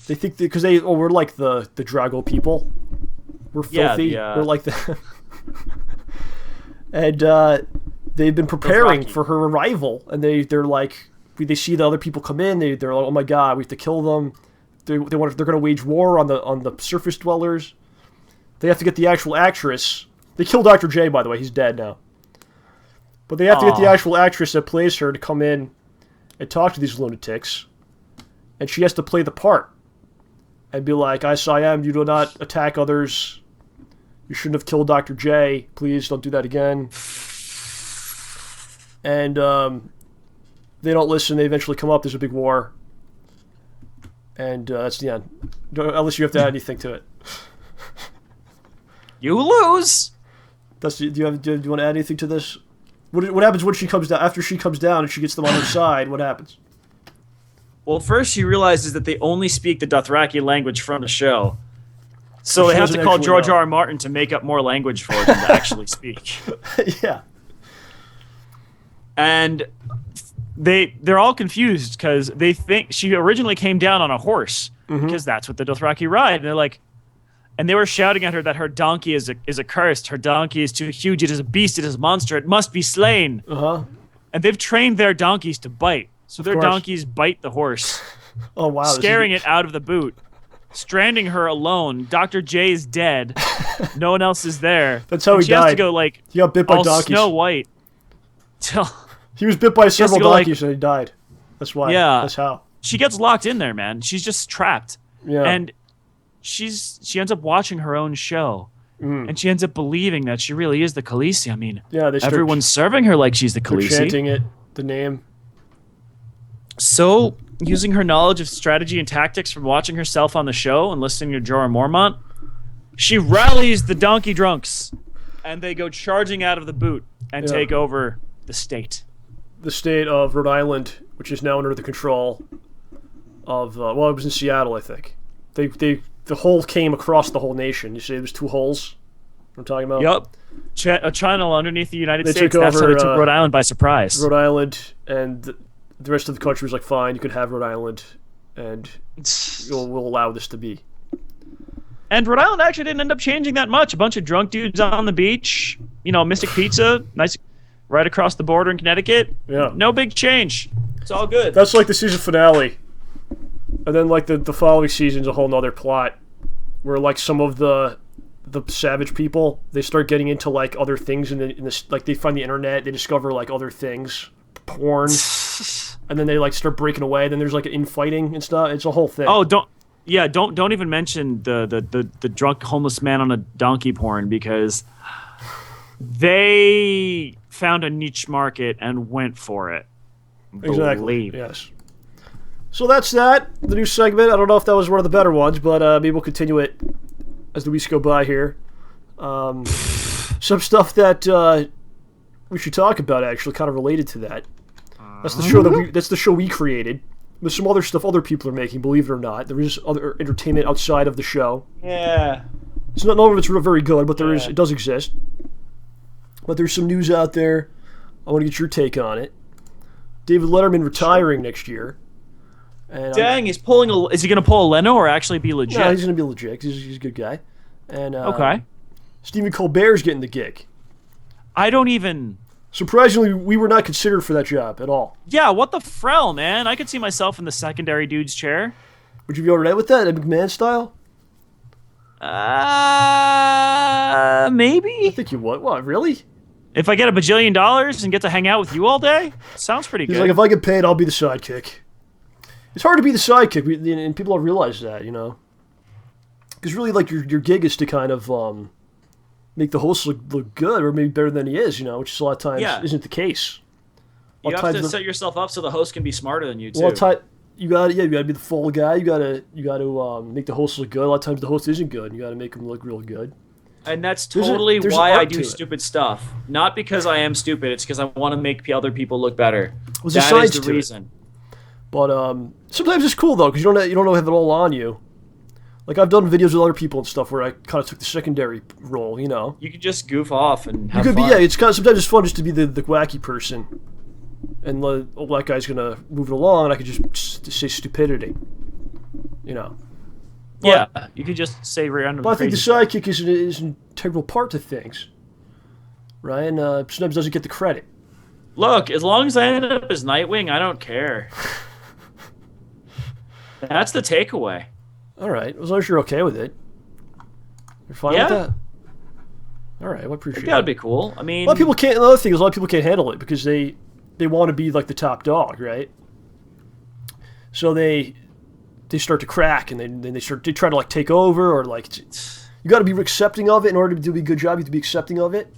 They think because we're like the Drago people. We're filthy. We're like the... And they've been preparing for her arrival. And they're like, they see the other people come in, they're like, oh my god, we have to kill them. They're going to wage war on the surface dwellers. They have to get the actual actress. They killed Dr. J, by the way. He's dead now. But they have to get the actual actress that plays her to come in and talk to these lunatics. And she has to play the part. And be like, I am, you do not attack others. You shouldn't have killed Dr. J. Please don't do that again. And they don't listen. They eventually come up. There's a big war. And that's the end. Unless you have to add anything to it. You lose. Do you want to add anything to this? What happens when she comes down? After she comes down and she gets them on her side, what happens? Well, first she realizes that they only speak the Dothraki language from the show. So they have to call George R. R. Martin to make up more language for them to actually speak. Yeah. And they're all confused because they think she originally came down on a horse because that's what the Dothraki ride. And they're like, and they were shouting at her that her donkey is accursed. Her donkey is too huge. It is a beast. It is a monster. It must be slain. And they've trained their donkeys to bite. So their donkeys bite the horse. Oh, wow. Scaring it out of the boot. Stranding her alone. Dr. J is dead. No one else is there. That's how he died. She has to go like he got bit by all donkeys. Snow White. He was bit by several donkeys and he died. That's why. Yeah. That's how. She gets locked in there, man. She's just trapped. Yeah. And she ends up watching her own show. And she ends up believing that she really is the Khaleesi. I mean, everyone's serving her like she's the Khaleesi. Chanting it, the name. So, using her knowledge of strategy and tactics from watching herself on the show and listening to Jorah Mormont, she rallies the donkey drunks, and they go charging out of the boot and take over the state. The state of Rhode Island, which is now under the control of, it was in Seattle, I think. The hole came across the whole nation. You see, there's two holes. I'm talking about. Yep, a channel underneath the United States. That's how they took Rhode Island by surprise. Rhode Island, and the rest of the country was like, fine, you could have Rhode Island, and we'll allow this to be. And Rhode Island actually didn't end up changing that much. A bunch of drunk dudes on the beach. You know, Mystic Pizza, nice, right across the border in Connecticut. Yeah. No big change. It's all good. That's like the season finale. And then like the following season's a whole nother plot where like some of the savage people, they start getting into like other things in this, like they find the internet, they discover like other things, porn, and then they like start breaking away. Then there's like infighting and stuff. It's a whole thing. Oh, don't even mention the drunk homeless man on a donkey porn, because they found a niche market and went for it. Exactly. Yes. So that's that. The new segment. I don't know if that was one of the better ones, but maybe we'll continue it as the weeks go by here. Some stuff that we should talk about, actually, kind of related to that. That's the show that's the show we created. There's some other stuff other people are making, believe it or not. There is other entertainment outside of the show. Yeah. It's not none of it's very good, but there is. It does exist. But there's some news out there. I want to get your take on it. David Letterman retiring next year. And dang, is he going to pull a Leno or actually be legit? No, he's going to be legit, 'cause he's a good guy. And okay. Stephen Colbert's getting the gig. I don't even... Surprisingly, we were not considered for that job at all. Yeah, what the frell, man? I could see myself in the secondary dude's chair. Would you be alright with that, McMahon style? Maybe. I think you would. What, really? If I get $1 bajillion and get to hang out with you all day, sounds pretty good. He's like, if I get paid, I'll be the sidekick. It's hard to be the sidekick, and people don't realize that, you know? Because really, like, your gig is to kind of make the host look good, or maybe better than he is, you know, which is a lot of times isn't the case. You have to set yourself up so the host can be smarter than you, too. You gotta be the full guy. You gotta make the host look good. A lot of times the host isn't good, and you gotta make him look real good. And that's totally why I do stupid stuff. Not because I am stupid. It's because I want to make other people look better. That is the reason. But sometimes it's cool though, because you don't have it all on you. Like I've done videos with other people and stuff where I kind of took the secondary role, you know. You could just goof off and have fun. It's kind of sometimes it's fun just to be the wacky person, and the old black guy's gonna move it along, and I could just say stupidity, you know. But, yeah, you could just say random. But I think the sidekick is an integral part to things, right? And sometimes doesn't get the credit. Look, as long as I end up as Nightwing, I don't care. That's the takeaway. All right, as long as you're okay with it. You're fine with that? All right, well, I appreciate that would be cool. I mean... A lot of people can't... Another thing is a lot of people can't handle it because they want to be like the top dog, right? So they start to crack and then they try to like take over or like... You got to be accepting of it in order to do a good job. You have to be accepting of it.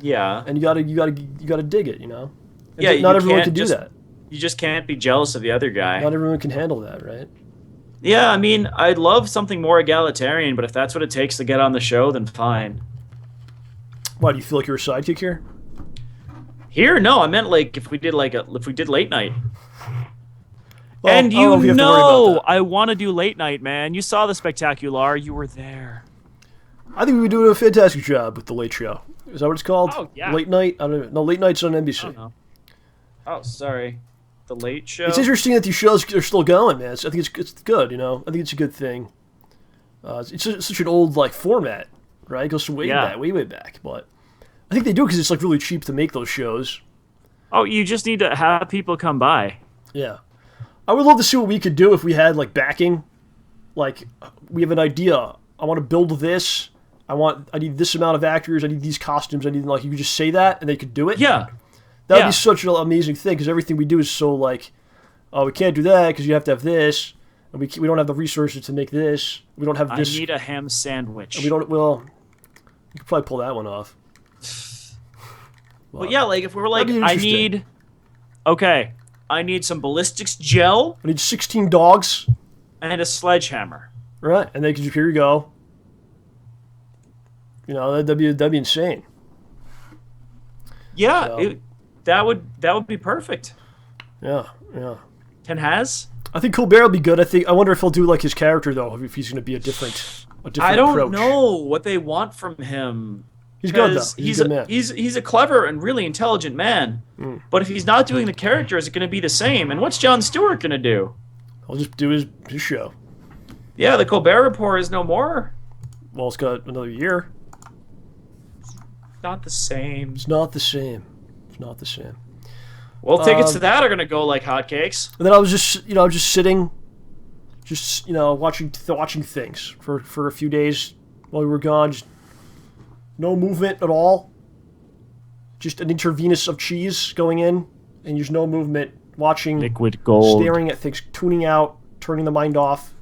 Yeah. And you got to dig it, you know? And yeah, not everyone can do that. You just can't be jealous of the other guy. Not everyone can handle that, right? Yeah, I mean, I'd love something more egalitarian, but if that's what it takes to get on the show, then fine. Why, do you feel like you're a sidekick here? Here? No, I meant like if we did late night. Well, and I want to do late night, man. You saw the Spectacular. You were there. I think we would do a fantastic job with the Late Show. Is that what it's called? Oh, yeah. Late Night? I don't know. No, Late Night's on NBC. I don't know. Oh, sorry. The Late Show? It's interesting that these shows are still going, man. I think it's good, you know? I think it's a good thing. It's such an old, like, format, right? It goes way back. But I think they do because it's, like, really cheap to make those shows. Oh, you just need to have people come by. Yeah. I would love to see what we could do if we had, like, backing. Like, we have an idea. I want to build this. I need this amount of actors. I need these costumes. I need, like, you could just say that and they could do it. Yeah. That would be such an amazing thing because everything we do is so, like, oh, we can't do that because you have to have this. And we don't have the resources to make this. We don't have this. I need a ham sandwich. And we don't, well, you could probably pull that one off. Well, yeah, like, if we were like, I need some ballistics gel. I need 16 dogs. And a sledgehammer. Right, and they could just, here you go. You know, that'd be insane. Yeah, so. That would be perfect. Yeah. Ten has? I think Colbert will be good. I wonder if he'll do like his character though, if he's going to be a different I don't approach. know what they want from him. He's good though. He's a good man. He's a clever and really intelligent man. But if he's not doing the character, is it going to be the same? And what's Jon Stewart going to do? I'll just do his show. Yeah, the Colbert Report is no more. Well, it's got another year. Not the same. It's not the same. It's not the same. Well, tickets to that are going to go like hotcakes. And then I was just sitting, watching things for a few days while we were gone. Just no movement at all. Just an intravenous of cheese going in, and there's no movement. Watching liquid gold, staring at things, tuning out, turning the mind off.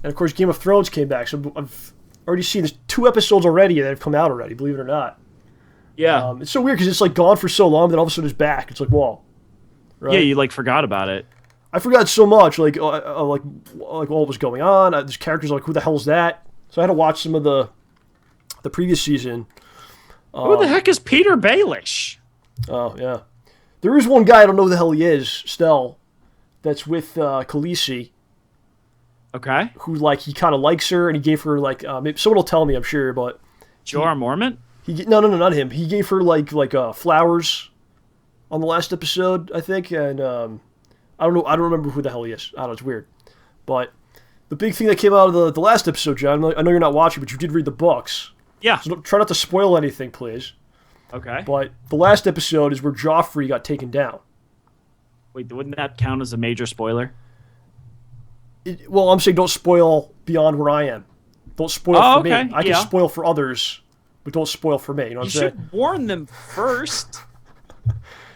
And of course, Game of Thrones came back, so I've already seen there's 2 episodes already that have come out already. Believe it or not. Yeah, it's so weird because it's like gone for so long, then all of a sudden it's back. It's like, whoa. Right? Yeah, you like forgot about it. I forgot so much, like what was going on. There's characters like, who the hell is that? So I had to watch some of the previous season. Who the heck is Peter Baelish? Oh yeah, there is one guy, I don't know who the hell he is. Stell, that's with Khaleesi. Okay. Who he kind of likes her, and he gave her maybe someone will tell me, I'm sure, but Jorah Mormont. No, not him. He gave her like flowers on the last episode, I think, and I don't know. I don't remember who the hell he is. I don't know. It's weird, but the big thing that came out of the last episode, John. I know you're not watching, but you did read the books. Yeah. So try not to spoil anything, please. Okay. But the last episode is where Joffrey got taken down. Wait, wouldn't that count as a major spoiler? Well, I'm saying don't spoil beyond where I am. Don't spoil for me. I can spoil for others, but don't spoil for me. You know what I'm saying? You should warn them first.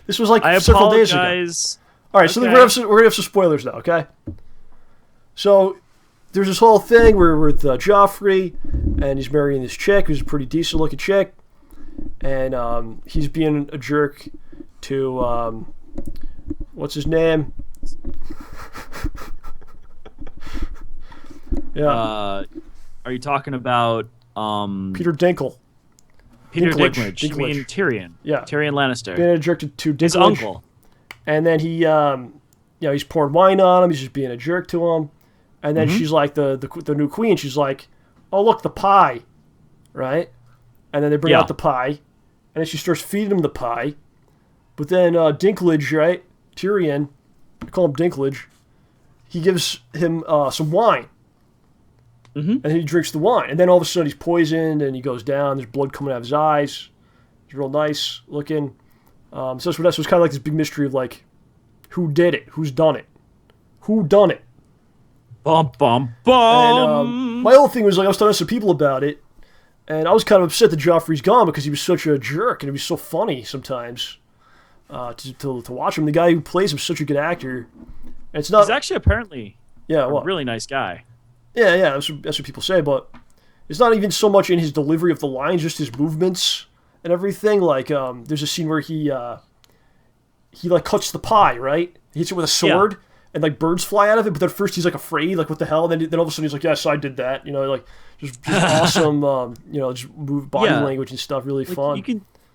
This was like several days ago. All right, so we're gonna have some spoilers now, okay? So there's this whole thing where we're with Joffrey, and he's marrying this chick who's a pretty decent-looking chick, and he's being a jerk to what's his name? Yeah. Are you talking about Peter Dinklage? Peter Dinklage. You mean Tyrion? Yeah. Tyrion Lannister. Being a jerk to Dinklage. His uncle. And then he, he's pouring wine on him. He's just being a jerk to him. And then she's like, the new queen, she's like, oh, look, the pie. Right? And then they bring out the pie. And then she starts feeding him the pie. But then Dinklage, right? Tyrion, I call him Dinklage, he gives him some wine. And he drinks the wine. And then all of a sudden he's poisoned and he goes down. There's blood coming out of his eyes. He's real nice looking. So that's was kind of like this big mystery of like, who did it? Who's done it? Who done it? Bum bum bum. And my whole thing was like I was talking to some people about it, and I was kind of upset that Joffrey's gone because he was such a jerk and he was so funny sometimes. To watch him, the guy who plays him is such a good actor. And it's not. He's actually apparently a really nice guy. Yeah, that's what people say, but it's not even so much in his delivery of the lines, just his movements and everything. Like, there's a scene where he like cuts the pie, right? He hits it with a sword, and like birds fly out of it. But then first he's like afraid, like what the hell? And then all of a sudden he's like, yes, I did that. You know, like just awesome. Just move body language and stuff. Really fun.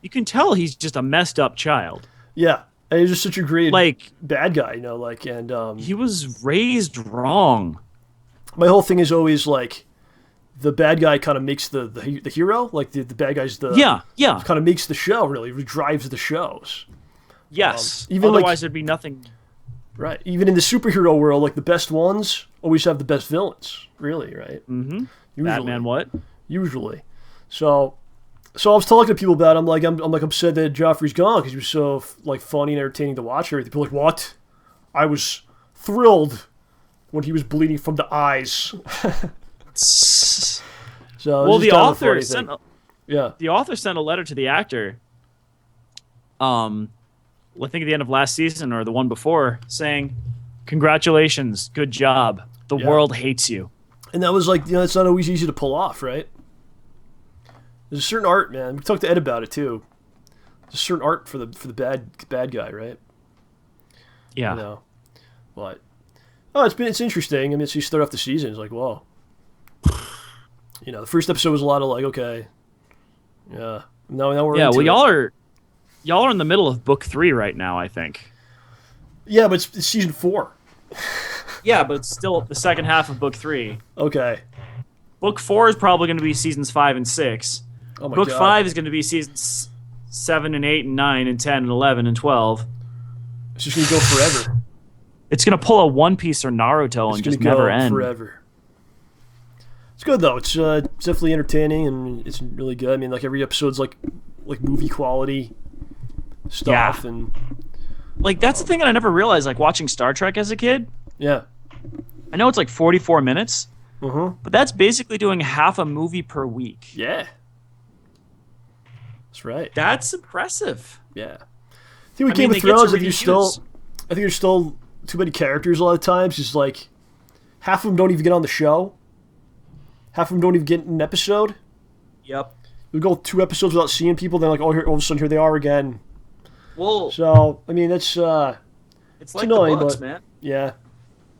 You can tell he's just a messed up child. Yeah, and he's just such a great bad guy. You know, like and he was raised wrong. My whole thing is always like the bad guy kind of makes the hero, like the bad guy's kind of makes the show, really drives the shows. Yes, even otherwise there'd be nothing. Right, even in the superhero world, like the best ones always have the best villains, really, right? Mm-hmm. Batman, what? Usually, so I was talking to people about it. I'm like upset that Joffrey's gone because he was so like funny and entertaining to watch. Everything. People are like, what? I was thrilled when he was bleeding from the eyes. So the author sent the author sent a letter to the actor. I think at the end of last season or the one before, saying, "Congratulations, good job. The world hates you." And that was like, it's not always easy to pull off, right? There's a certain art, man. We talked to Ed about it too. There's a certain art for the bad guy, right? Yeah. But it's interesting. I mean, so you start off the season, it's like, whoa. The first episode was a lot of like, okay, yeah. Now we're into it. Y'all are in the middle of book 3 right now, I think. Yeah, but it's season 4. Yeah, but it's still the second half of book 3. Okay. Book 4 is probably going to be seasons 5 and 6. Oh my book God. 5 is going to be seasons 7 and 8 and 9 and 10 and 11 and 12. It's just going to go forever. It's going to pull a One Piece or Naruto and just never end. Forever. It's good though. It's definitely entertaining and it's really good. I mean, like every episode's like movie quality stuff and like that's the thing that I never realized. Like watching Star Trek as a kid. Yeah. I know it's like 44 minutes. Mm-hmm. But that's basically doing half a movie per week. Yeah. That's right. That's impressive. Yeah. I think with Game of Thrones, I think there's still too many characters a lot of times. Just like half of them don't even get on the show. Half of them don't even get an episode. Yep. We go 2 episodes without seeing people, then like, all of a sudden here they are again. Well, so I mean it's like annoying, the books, man. Yeah.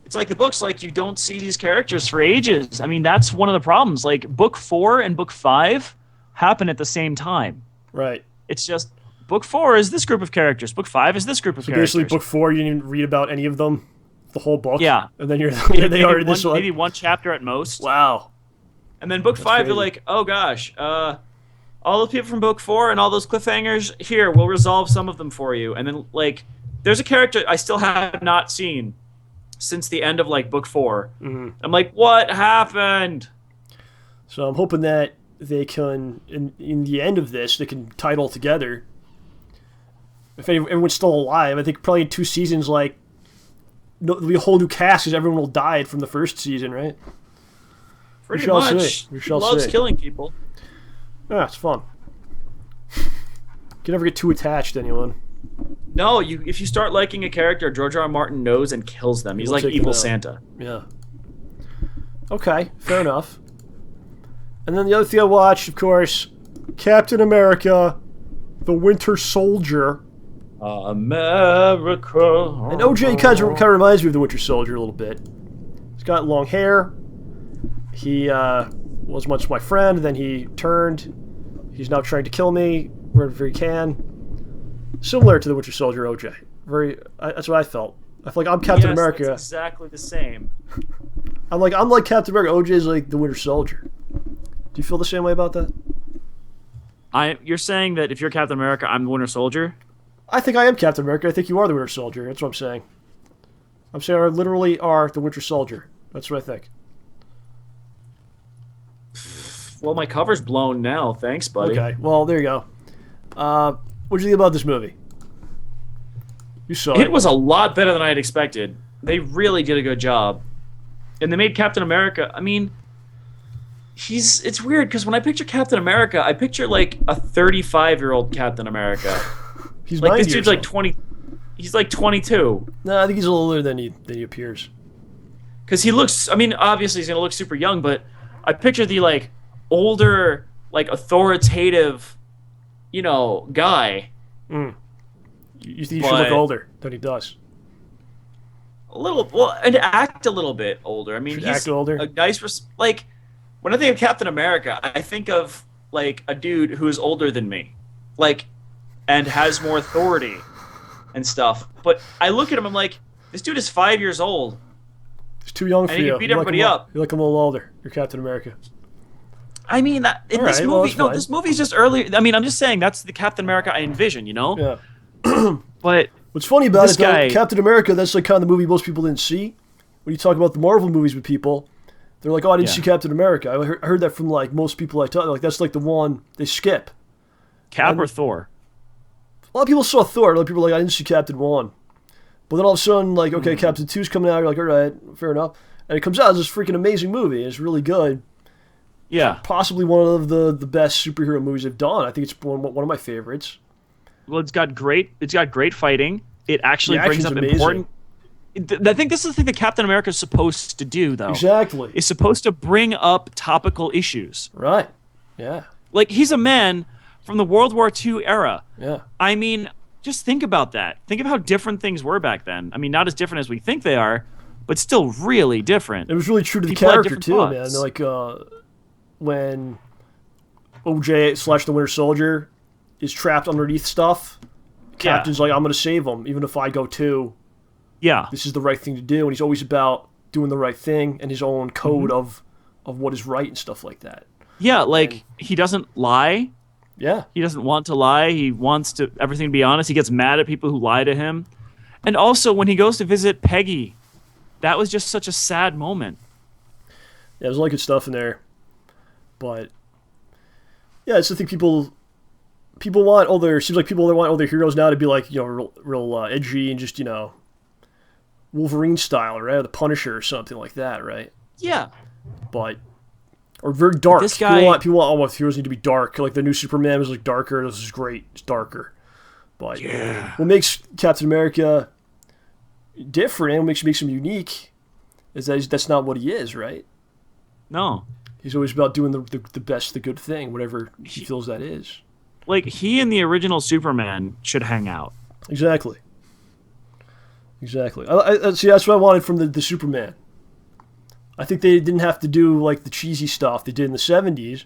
It's like the books, like you don't see these characters for ages. I mean, that's one of the problems. Like book 4 and book 5 happen at the same time. Right. It's just book 4 is this group of characters. Book 5 is this group of characters. Basically, book 4 you didn't even read about any of them, the whole book. Yeah. And then here they are in this one. Maybe one chapter at most. Wow. And then book 5, you're like, oh gosh, all the people from book 4 and all those cliffhangers, here, we'll resolve some of them for you. And then, like, there's a character I still have not seen since the end of, like, book 4. Mm-hmm. I'm like, what happened? So I'm hoping that they can, in the end of this, they can tie it all together. If everyone's still alive, I think probably in 2 seasons, like, there'll be a whole new cast because everyone will die from the first season, right? Pretty much. We shall loves see. killing people. Yeah, it's fun. You can never get too attached to anyone. No, if you start liking a character, George R. R. Martin knows and kills them. He's like evil Santa. Yeah. Okay, fair enough. And then the other thing I watched, of course, Captain America, the Winter Soldier. America. And OJ kind of reminds me of the Winter Soldier a little bit. He's got long hair. He was once my friend, then he turned. He's now trying to kill me wherever he can. Similar to the Winter Soldier, OJ. That's what I felt. I feel like I'm Captain America. That's exactly the same. I'm like Captain America. OJ is like the Winter Soldier. Do you feel the same way about that? You're saying that if you're Captain America, I'm the Winter Soldier? I think I am Captain America. I think you are the Winter Soldier. That's what I'm saying. I'm saying I literally are the Winter Soldier. That's what I think. Well, my cover's blown now. Thanks, buddy. Okay. Well, there you go. What did you think about this movie? You saw It was a lot better than I had expected. They really did a good job. And they made Captain America, I mean, it's weird because when I picture Captain America, I picture like a 35-year-old Captain America. He's like 90 this dude's years like old. 20. He's like 22. No, I think he's a little older than he appears. Because he looks, I mean, obviously he's gonna look super young, but I picture the like older, like authoritative, guy. You think he should look older than he does? A little, well, and act a little bit older. I mean, he's act older. a nice, like, when I think of Captain America, I think of like a dude who is older than me, like, and has more authority and stuff. But I look at him, I'm like, this dude is 5 years old. He's too young for and he you. can beat everybody up. You look a little older. You're Captain America. I mean, that in this Alright, well, movie, that's no, fine. this movie's just early. I mean, I'm just saying that's the Captain America I envision, Yeah. But What's funny about This it, though, guy- Captain America, that's like kind of the movie most people didn't see. When you talk about the Marvel movies with people, they're like, oh, I didn't Yeah. see Captain America. I heard that from like most people I talk. Like that's like the one they skip. Cap or Thor? A lot of people saw Thor. A lot of people were like, I didn't see Captain 1. But then all of a sudden, like, okay, Captain 2's coming out. You're like, all right, fair enough. And it comes out as this freaking amazing movie. It's really good. Yeah. Possibly one of the best superhero movies they've done. I think it's one of my favorites. Well, it's got great fighting. It actually The brings up action's amazing. important. I think this is the thing that Captain America is supposed to do, though. Exactly. Is supposed to bring up topical issues. Right. Yeah. Like, he's a man from the World War II era. Yeah. I mean, just think about that. Think of how different things were back then. I mean, not as different as we think they are, but still really different. It was really true to the People had character, different too, thoughts. man. Like, when OJ / the Winter Soldier is trapped underneath stuff, Captain's like, I'm going to save him, even if I go too. Yeah. This is the right thing to do. And he's always about doing the right thing and his own code of what is right and stuff like that. Yeah, like, he doesn't lie. Yeah. He doesn't want to lie. He wants to everything to be honest. He gets mad at people who lie to him. And also, when he goes to visit Peggy, that was just such a sad moment. Yeah, there's a lot of good stuff in there. But, yeah, it's the thing people want seems like people want all their heroes now to be like, real edgy and just, Wolverine style, right? Or the Punisher or something like that, right? Yeah. But, or very dark. This guy- People want all heroes need to be dark. Like the new Superman was like darker. This is great. It's darker. But what makes Captain America different and what makes him unique is that that's not what he is, right? No. He's always about doing the best, the good thing, whatever he feels that is. Like, he and the original Superman should hang out. Exactly. I see, that's what I wanted from the Superman. I think they didn't have to do like the cheesy stuff they did in the 70s,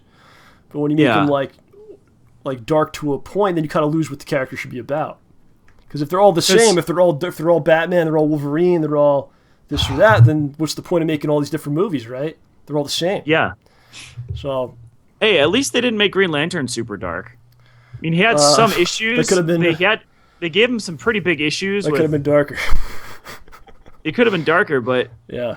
but when you make them like dark to a point, then you kind of lose what the character should be about. Because if they're all the same, if they're all Batman, they're all Wolverine, they're all this or that, then what's the point of making all these different movies, right? They're all the same. Yeah. So, hey, at least they didn't make Green Lantern super dark. I mean, he had some issues. That could have been. They gave him some pretty big issues. That could have been darker. It could have been darker, but yeah.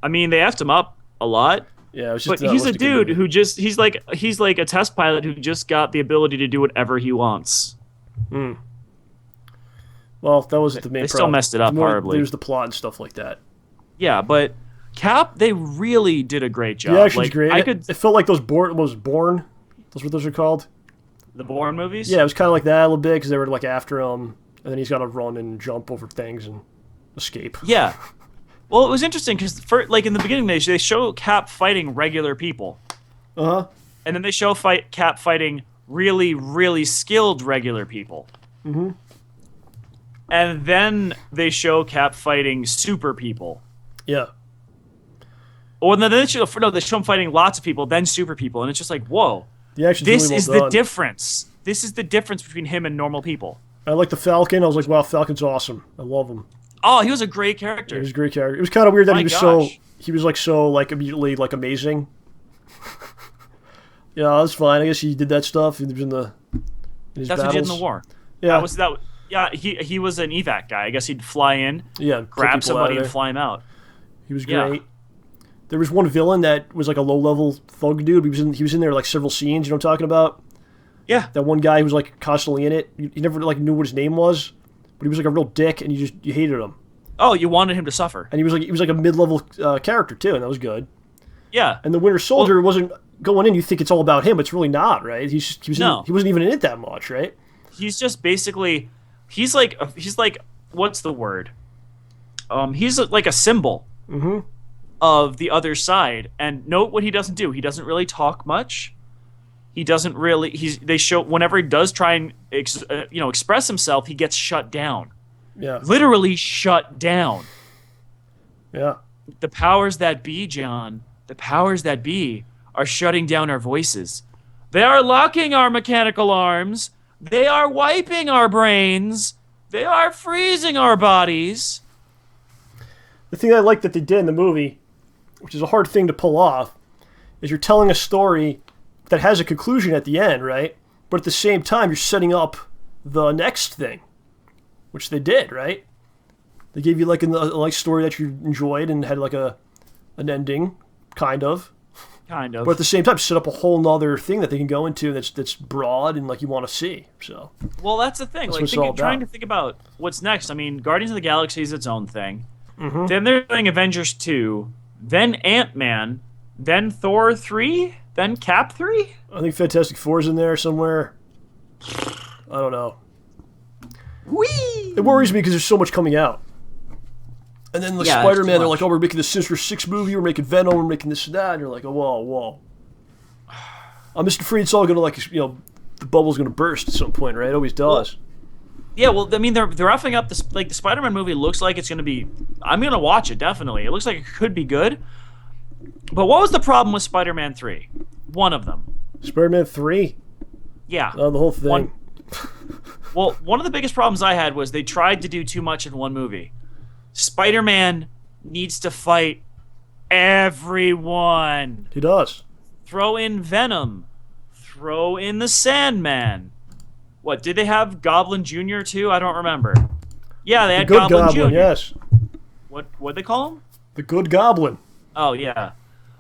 I mean, they effed him up a lot. Yeah, it was just. But he's a dude who just he's like a test pilot who just got the ability to do whatever he wants. Hmm. Well, that wasn't the main problem. They still messed it up horribly. There's the plot and stuff like that. Yeah, but Cap, they really did a great job. The action's great. I could. It felt like those Bourne. That's what those are called. The Bourne movies. Yeah, it was kind of like that a little bit because they were like after him, and then he's got to run and jump over things and escape. Yeah. Well, it was interesting because like in the beginning they show Cap fighting regular people. And then they show Cap fighting really, really skilled regular people. Mm-hmm. And then they show Cap fighting super people. Yeah. Or then they show him fighting lots of people, then super people, and it's just like, whoa. The action's This really well is done. the difference. This is the difference between him and normal people. I like the Falcon. I was like, wow, Falcon's awesome. I love him. Oh, he was a great character. He was a great character. It was kind of weird that My he was gosh. so immediately like amazing. Yeah, that's fine. I guess he did that stuff. He was in his That's battles. what he did in the war. Yeah. Yeah, he was an evac guy. I guess he'd fly in, Yeah, grab take people out somebody, of and there. fly him out. He was Yeah. great. There was one villain that was like a low-level thug dude. He was in there like several scenes. You know what I'm talking about? Yeah. That one guy who was like constantly in it. You never like knew what his name was, but he was like a real dick, and you hated him. Oh, you wanted him to suffer. And he was like a mid-level character too, and that was good. Yeah. And the Winter Soldier wasn't going in. You think it's all about him, but it's really not, right? He wasn't even in it that much, right? He's just basically he's like what's the word? He's like a symbol of the other side. And note what he doesn't do. He doesn't really talk much. He doesn't really. They show whenever he does try and express himself, he gets shut down. Yeah. Literally shut down. Yeah. The powers that be, John. The powers that be are shutting down our voices. They are locking our mechanical arms. They are wiping our brains. They are freezing our bodies. The thing I like that they did in the movie, which is a hard thing to pull off, is you're telling a story that has a conclusion at the end, right? But at the same time, you're setting up the next thing, which they did, right? They gave you like a nice story that you enjoyed and had like an ending, kind of. Kind of. But at the same time, set up a whole nother thing that they can go into that's broad and like you want to see. So. Well, that's the thing. That's Like trying to think about what's next. I mean, Guardians of the Galaxy is its own thing. Then they're doing Avengers 2, then Ant-Man, then Thor 3, then Cap 3. I think Fantastic Four's in there somewhere. I don't know. Whee! It worries me because there's so much coming out. And then Spider-Man, they're like, oh, we're making the Sinister Six movie, we're making Venom, we're making this and that. And you're like, oh, whoa. I'm just afraid it's all going to, the bubble's going to burst at some point, right? It always does. Well, I mean, they're roughing up this. Like, the Spider-Man movie looks like it's going to be. I'm going to watch it, definitely. It looks like it could be good. But what was the problem with Spider-Man 3? One of them. Spider-Man 3? Yeah. Oh, the whole thing. One of the biggest problems I had was they tried to do too much in one movie. Spider-Man needs to fight everyone. He does. Throw in Venom. Throw in the Sandman. What, did they have Goblin Jr. too? I don't remember. Yeah, they had the good Goblin Jr. Yes. What'd they call him? The Good Goblin. Oh, yeah.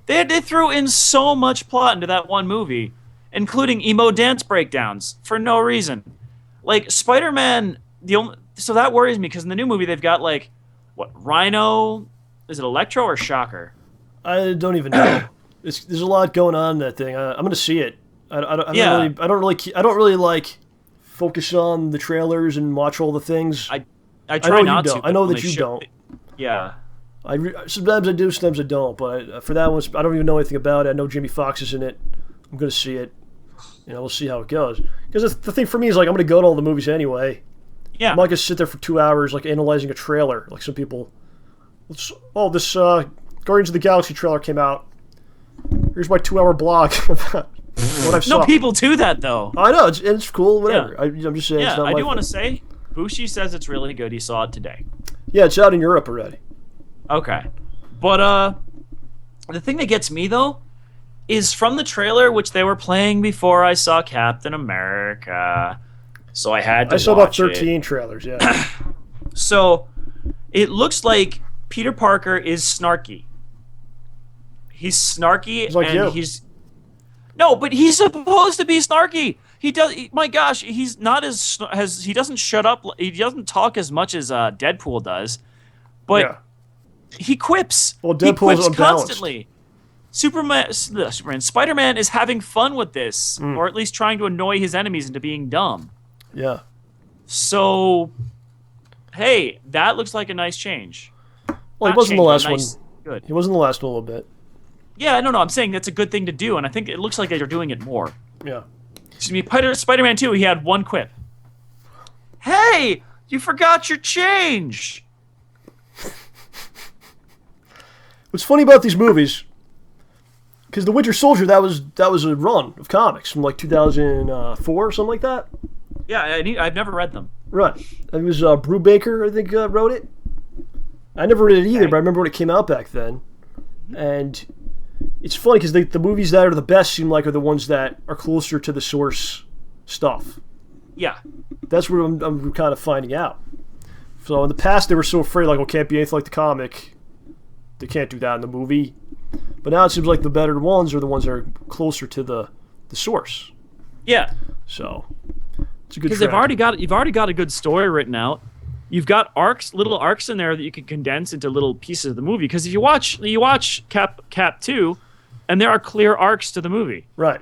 They threw in so much plot into that one movie, including emo dance breakdowns, for no reason. Like, Spider-Man, so that worries me, because in the new movie they've got, like, what, Rhino? Is it Electro or Shocker? I don't even know. There's a lot going on in that thing. I'm going to see it. I don't really like focus on the trailers and watch all the things. I try not to. I know that you don't. Yeah. Sometimes I do, sometimes I don't. But for that one, I don't even know anything about it. I know Jamie Foxx is in it. I'm going to see it. We'll see how it goes. Because the thing for me is, like, I'm going to go to all the movies anyway. Yeah. I'm not going to sit there for 2 hours, like, analyzing a trailer. Like some people. This Guardians of the Galaxy trailer came out. Here's my 2-hour blog about what I've saw. No, people do that, though. I know, it's cool, whatever. Yeah. I'm just saying it's Yeah, not I my do want to thing. say, Bushi says it's really good. He saw it today. Yeah, it's out in Europe already. Okay. But, the thing that gets me, though, is from the trailer, which they were playing before I saw Captain America. So I had to watch I saw about 13 trailers, yeah. So, it looks like Peter Parker is snarky. He's snarky, He's like and you. he's... No, but he's supposed to be snarky. He does. My gosh, he's not as he doesn't shut up. He doesn't talk as much as Deadpool does, but Yeah. he quips. Well, he Deadpool's quips unbalanced. constantly. Spider-Man is having fun with this, or at least trying to annoy his enemies into being dumb. Yeah. So, hey, that looks like a nice change. Well, he Not wasn't the change, last but nice, one. Good. He wasn't the last one a little bit. Yeah, no, I'm saying that's a good thing to do, and I think it looks like they're doing it more. Yeah. Excuse me, Spider-Man 2, he had one quip. Hey, you forgot your change. What's funny about these movies, because the Winter Soldier, that was a run of comics from like 2004 or something like that. Yeah, I've never read them. Right. It was Brubaker, I think, wrote it. I never read it either, but I remember when it came out back then. And it's funny because the movies that are the best seem like are the ones that are closer to the source stuff. Yeah. That's what I'm kind of finding out. So in the past, they were so afraid, like, well, it can't be anything like the comic. They can't do that in the movie. But now it seems like the better ones are the ones that are closer to the source. Yeah. So it's a good. Because you've already got a good story written out. you've got little arcs in there that you can condense into little pieces of the movie. Because if you watch Cap 2, and there are clear arcs to the movie. Right.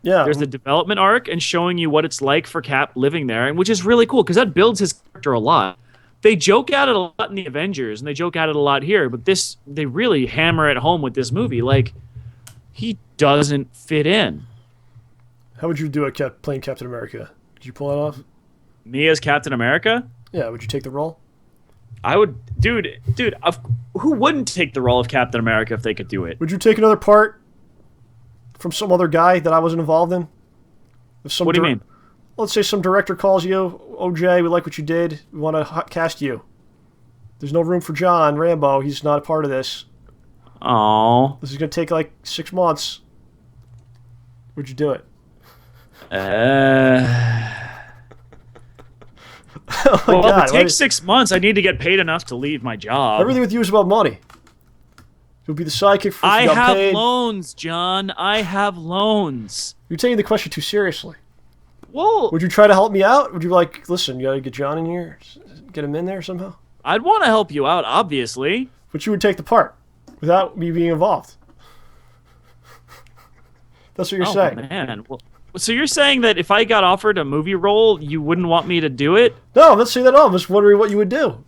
Yeah. There's the development arc and showing you what it's like for Cap living there, and which is really cool because that builds his character a lot. They joke at it a lot in the Avengers, and they joke at it a lot here, but they really hammer it home with this movie. Like, he doesn't fit in. How would you do it playing Captain America? Could you pull that off? Me as Captain America? Yeah, would you take the role? I would, dude. Who wouldn't take the role of Captain America if they could do it? Would you take another part from some other guy that I wasn't involved in? What do you mean? Let's say some director calls you, OJ, we like what you did, we want to cast you. There's no room for John Rambo, he's not a part of this. Oh. This is going to take like 6 months. Would you do it? Oh my God. If it takes 6 months, I need to get paid enough to leave my job. Everything with you is about money. You'll be the sidekick for I have paid. loans, John. I have loans. You're taking the question too seriously. Well, Would you try to help me out? Would you listen, you got to get John in here, get him in there somehow? I'd want to help you out, obviously. But you would take the part without me being involved. That's what you're saying. Man. Well, so you're saying that if I got offered a movie role, you wouldn't want me to do it? No, I'm not saying that at all. I'm just wondering what you would do.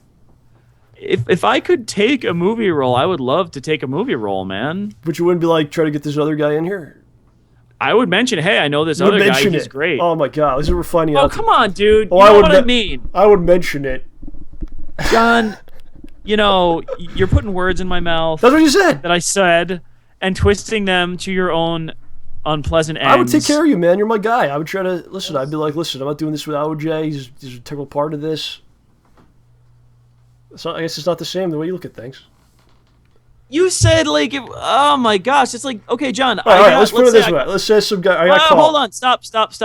If I could take a movie role, I would love to take a movie role, man. But you wouldn't be try to get this other guy in here? I would mention, hey, I know this other guy, he's great. Oh my God, this is what we're finding out. Oh, come on, dude. Oh, You know what I mean. I would mention it. John, you're putting words in my mouth. That's what you said. That I said, and twisting them to your own unpleasant ends. I would take care of you, man. You're my guy. I would try to listen. I'd be like, listen, I'm not doing this without OJ. He's an integral part of this. So I guess it's not the same the way you look at things. You said oh my gosh, it's like, okay, John. All right, let's put it this way. Let's say some guy. I got called. Hold on, stop.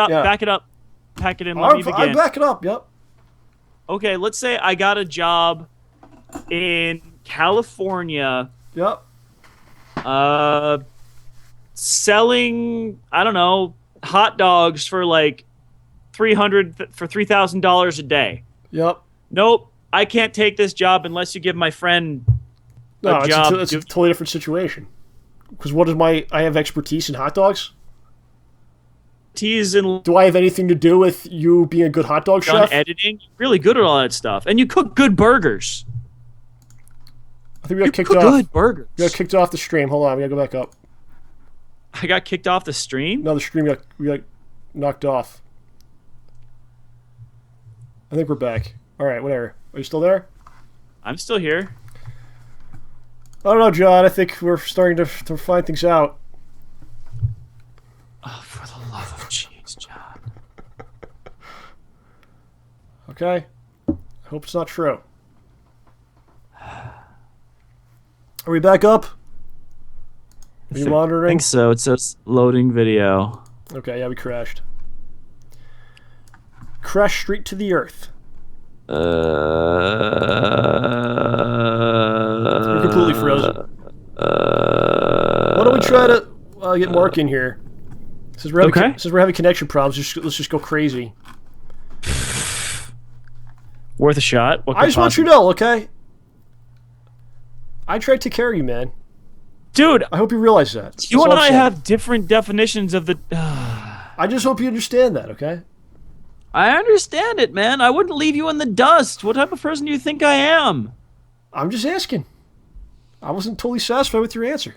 Yeah. Back it up. Pack it in. Let me begin. I back it up. Yep. Okay, let's say I got a job in California. Yep. Selling, I don't know, hot dogs for $3,000 a day. Yep. Nope, I can't take this job unless you give my friend a job. It's a totally different situation. Because I have expertise in hot dogs? Do I have anything to do with you being a good hot dog chef? Editing, really good at all that stuff, and you cook good burgers. I think we got kicked off. Good burgers. We got kicked off the stream. Hold on, we gotta go back up. I got kicked off the stream? No, the stream we got knocked off. I think we're back. All right, whatever. Are you still there? I'm still here. I don't know, John. I think we're starting to find things out. Oh, for the love of jeez, John. Okay. I hope it's not true. Are we back up? Are you monitoring? I think so. It says loading video. Okay, yeah, we crashed. Crashed straight to the earth. You're completely frozen. Why don't we try to get Mark in here? Since we're having connection problems, let's just go crazy. Worth a shot. I just want you to know, okay? I try to take care of you, man. Dude, I hope you realize that. You and I have different definitions of the... I just hope you understand that, okay? I understand it, man. I wouldn't leave you in the dust. What type of person do you think I am? I'm just asking. I wasn't totally satisfied with your answer.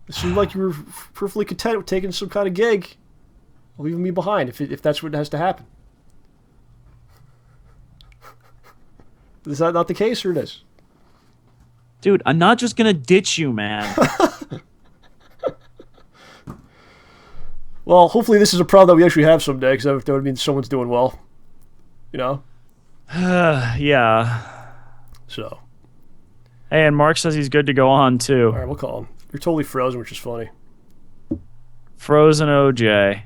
It seemed like you were perfectly content with taking some kind of gig, leaving me behind, if that's what has to happen. Is that not the case, or it is? Dude, I'm not just gonna ditch you, man. Well, hopefully this is a problem that we actually have someday, because that would mean someone's doing well. You know? Yeah. So. Hey, and Mark says he's good to go on, too. Alright, we'll call him. You're totally frozen, which is funny. Frozen OJ.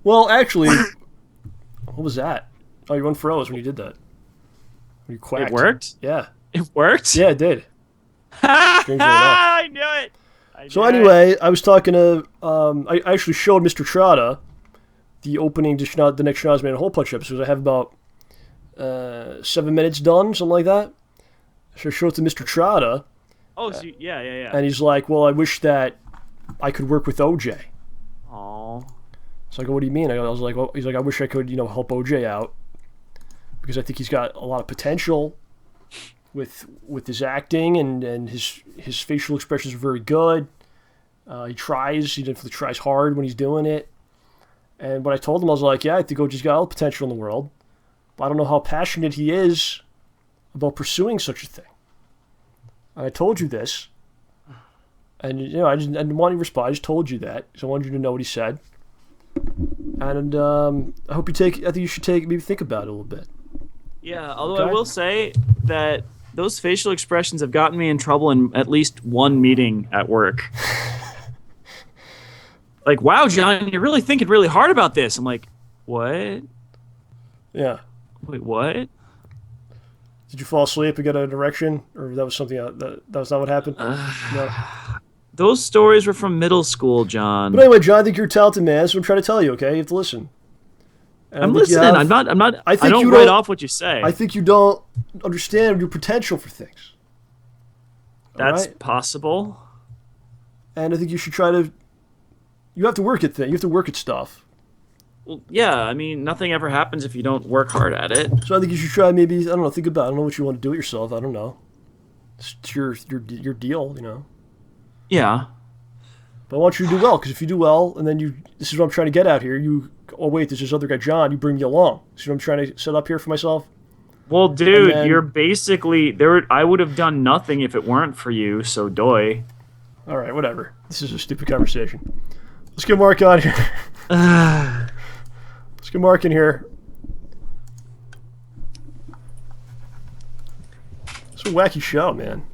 Well, actually, what was that? Oh, you unfroze when you did that. When you quacked. It worked? Yeah. It worked? Yeah, it did. I knew it. So anyway, I was talking to, I actually showed Mr. Trotta the opening to the next Schnoz Man Hole Punch episode. I have about 7 minutes done, something like that. So I show it to Mr. Trotta. Oh, so yeah. And he's like, well, I wish that I could work with OJ. Aww. So I go, what do you mean? I was like, well, he's like, I wish I could, help OJ out because I think he's got a lot of potential with his acting and his facial expressions are very good. He definitely tries hard when he's doing it. And what I told him, I was like, yeah, I think OJ's got all the potential in the world, but I don't know how passionate he is about pursuing such a thing. And I told you this, and I didn't want to respond. I just told you that because I wanted you to know what he said. And I hope I think you should maybe think about it a little bit. Yeah, although I will say that those facial expressions have gotten me in trouble in at least one meeting at work. Like, wow, John, you're really thinking really hard about this. I'm like, what? Yeah. Wait, what? Did you fall asleep and get an erection, or that was something that was not what happened? No. Those stories were from middle school, John. But anyway, John, I think you're a talented man. That's what I'm trying to tell you. Okay, you have to listen. And I'm listening. I'm not. I don't write off what you say. I think you don't understand your potential for things. That's possible. And I think you should try to. You have to work at things. You have to work at stuff. Well, yeah. I mean, nothing ever happens if you don't work hard at it. So I think you should try maybe, I don't know, think about it. I don't know what you want to do it yourself. I don't know. It's your deal, Yeah. But I want you to do well, because if you do well, and then this is what I'm trying to get out here, wait, there's this other guy, John, you bring me along. See what I'm trying to set up here for myself? Well, dude, you're basically, I would have done nothing if it weren't for you, so doy. All right, whatever. This is a stupid conversation. Let's get Mark on here. Let's get Mark in here. It's a wacky show, man.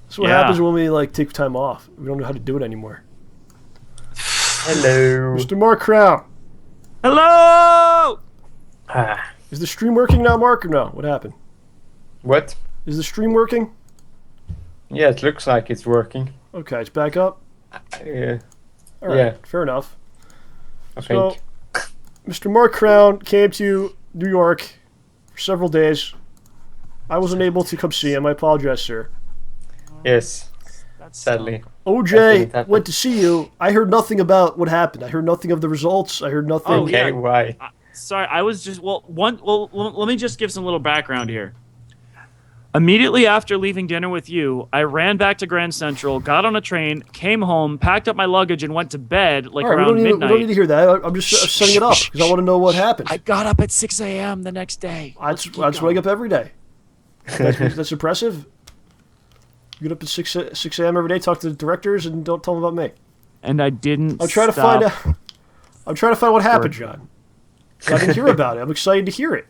That's what happens when we take time off. We don't know how to do it anymore. Hello. Mr. Mark Crown. Hello! Is the stream working now, Mark, or no? What happened? What? Is the stream working? Yeah, it looks like it's working. Okay, it's back up? Yeah. All right, fair enough. I So, think. Mr. Mark Crown came to New York for several days. I wasn't able to come see him. I apologize, sir. Yes. Sadly. OJ went to see you. I heard nothing about what happened. I heard nothing of the results. I heard nothing. Okay, why? Sorry, I was just let me just give some little background here. Immediately after leaving dinner with you, I ran back to Grand Central, got on a train, came home, packed up my luggage, and went to bed around midnight. We don't need to hear that. I'm just setting it up because I want to know what happened. I got up at 6 a.m. the next day. I'd wake up every day. That's impressive. You get up at 6 a.m. every day, talk to the directors, and don't tell them about me. And I didn't. I'm trying to find out. I'm trying to find what happened, John. I didn't hear about it. I'm excited to hear it.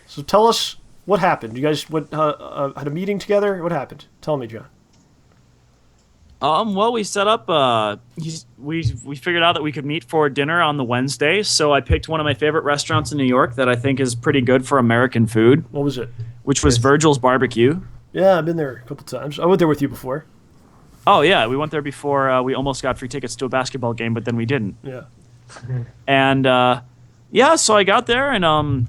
So tell us what happened. You guys had a meeting together. What happened? Tell me, John. Well, we set up. We figured out that we could meet for dinner on the Wednesday. So I picked one of my favorite restaurants in New York that I think is pretty good for American food. What was it? Which was Virgil's Barbecue. Yeah, I've been there a couple times. I went there with you before. Oh yeah, we went there before. We almost got free tickets to a basketball game, but then we didn't. Yeah. And so I got there and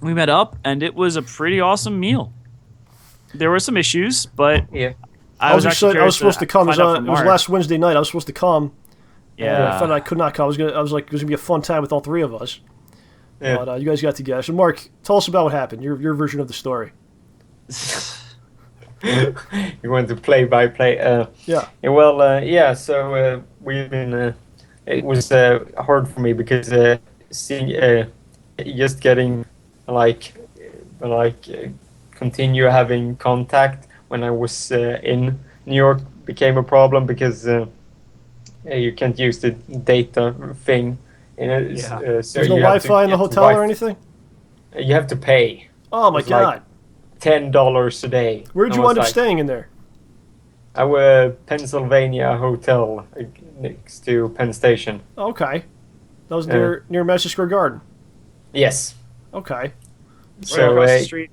we met up, and it was a pretty awesome meal. There were some issues, but yeah. I was excited. I was supposed to come. It was last Wednesday night. I was supposed to come. Yeah. I found out I could not come. I was like, it was gonna be a fun time with all three of us. Yeah. But you guys got together. So, Mark, tell us about what happened. Your version of the story. You want to play by play? Yeah. Well, yeah. So we've been. It was hard for me because just getting continue having contact when I was in New York became a problem because you can't use the data thing. So there's no Wi-Fi in the hotel or anything? You have to pay. Oh my God. $10 a day. Where did you wind up staying in there? Our Pennsylvania hotel next to Penn Station. Okay. That was near Madison Square Garden. Yes. Okay. So across the street.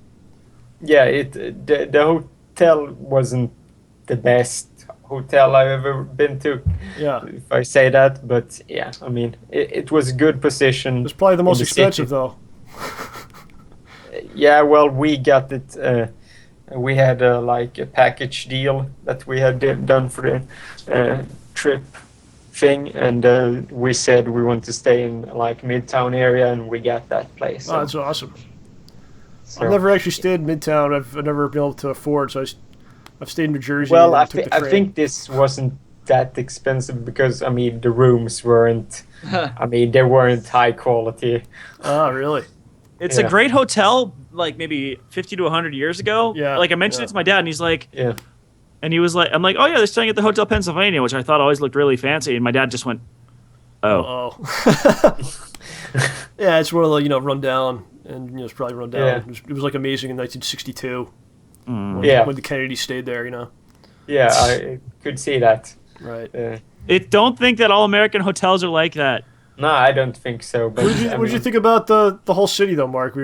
Yeah, the hotel wasn't the best hotel I've ever been to. Yeah. If I say that, but yeah, I mean, it was a good position. It's probably the most in expensive, city. though. Yeah, well, we got it. We had like a package deal that we had done for the trip thing, and we said we want to stay in like Midtown area, and we got that place. Oh, that's awesome. So- I've never actually stayed in Midtown. I've never been able to afford, so I've stayed in New Jersey. Well, and I, took the I train. think this wasn't that expensive because I mean the rooms weren't. I mean they weren't high quality. Ah, really? It's a Yeah. great hotel, like maybe 50 to 100 years ago. Yeah, Like I mentioned yeah. it to my dad, and he's like, Yeah. and he was like, I'm like, oh yeah, they're staying at the Hotel Pennsylvania, which I thought always looked really fancy. And my dad just went, oh. Oh. Yeah, it's one of the run down, and it's probably run down. Yeah. It was like amazing in 1962 Yeah. when the Kennedys stayed there. Yeah, I could see that. Right. Don't think that all American hotels are like that. No, I don't think so. But What did you think about the whole city, though, Mark?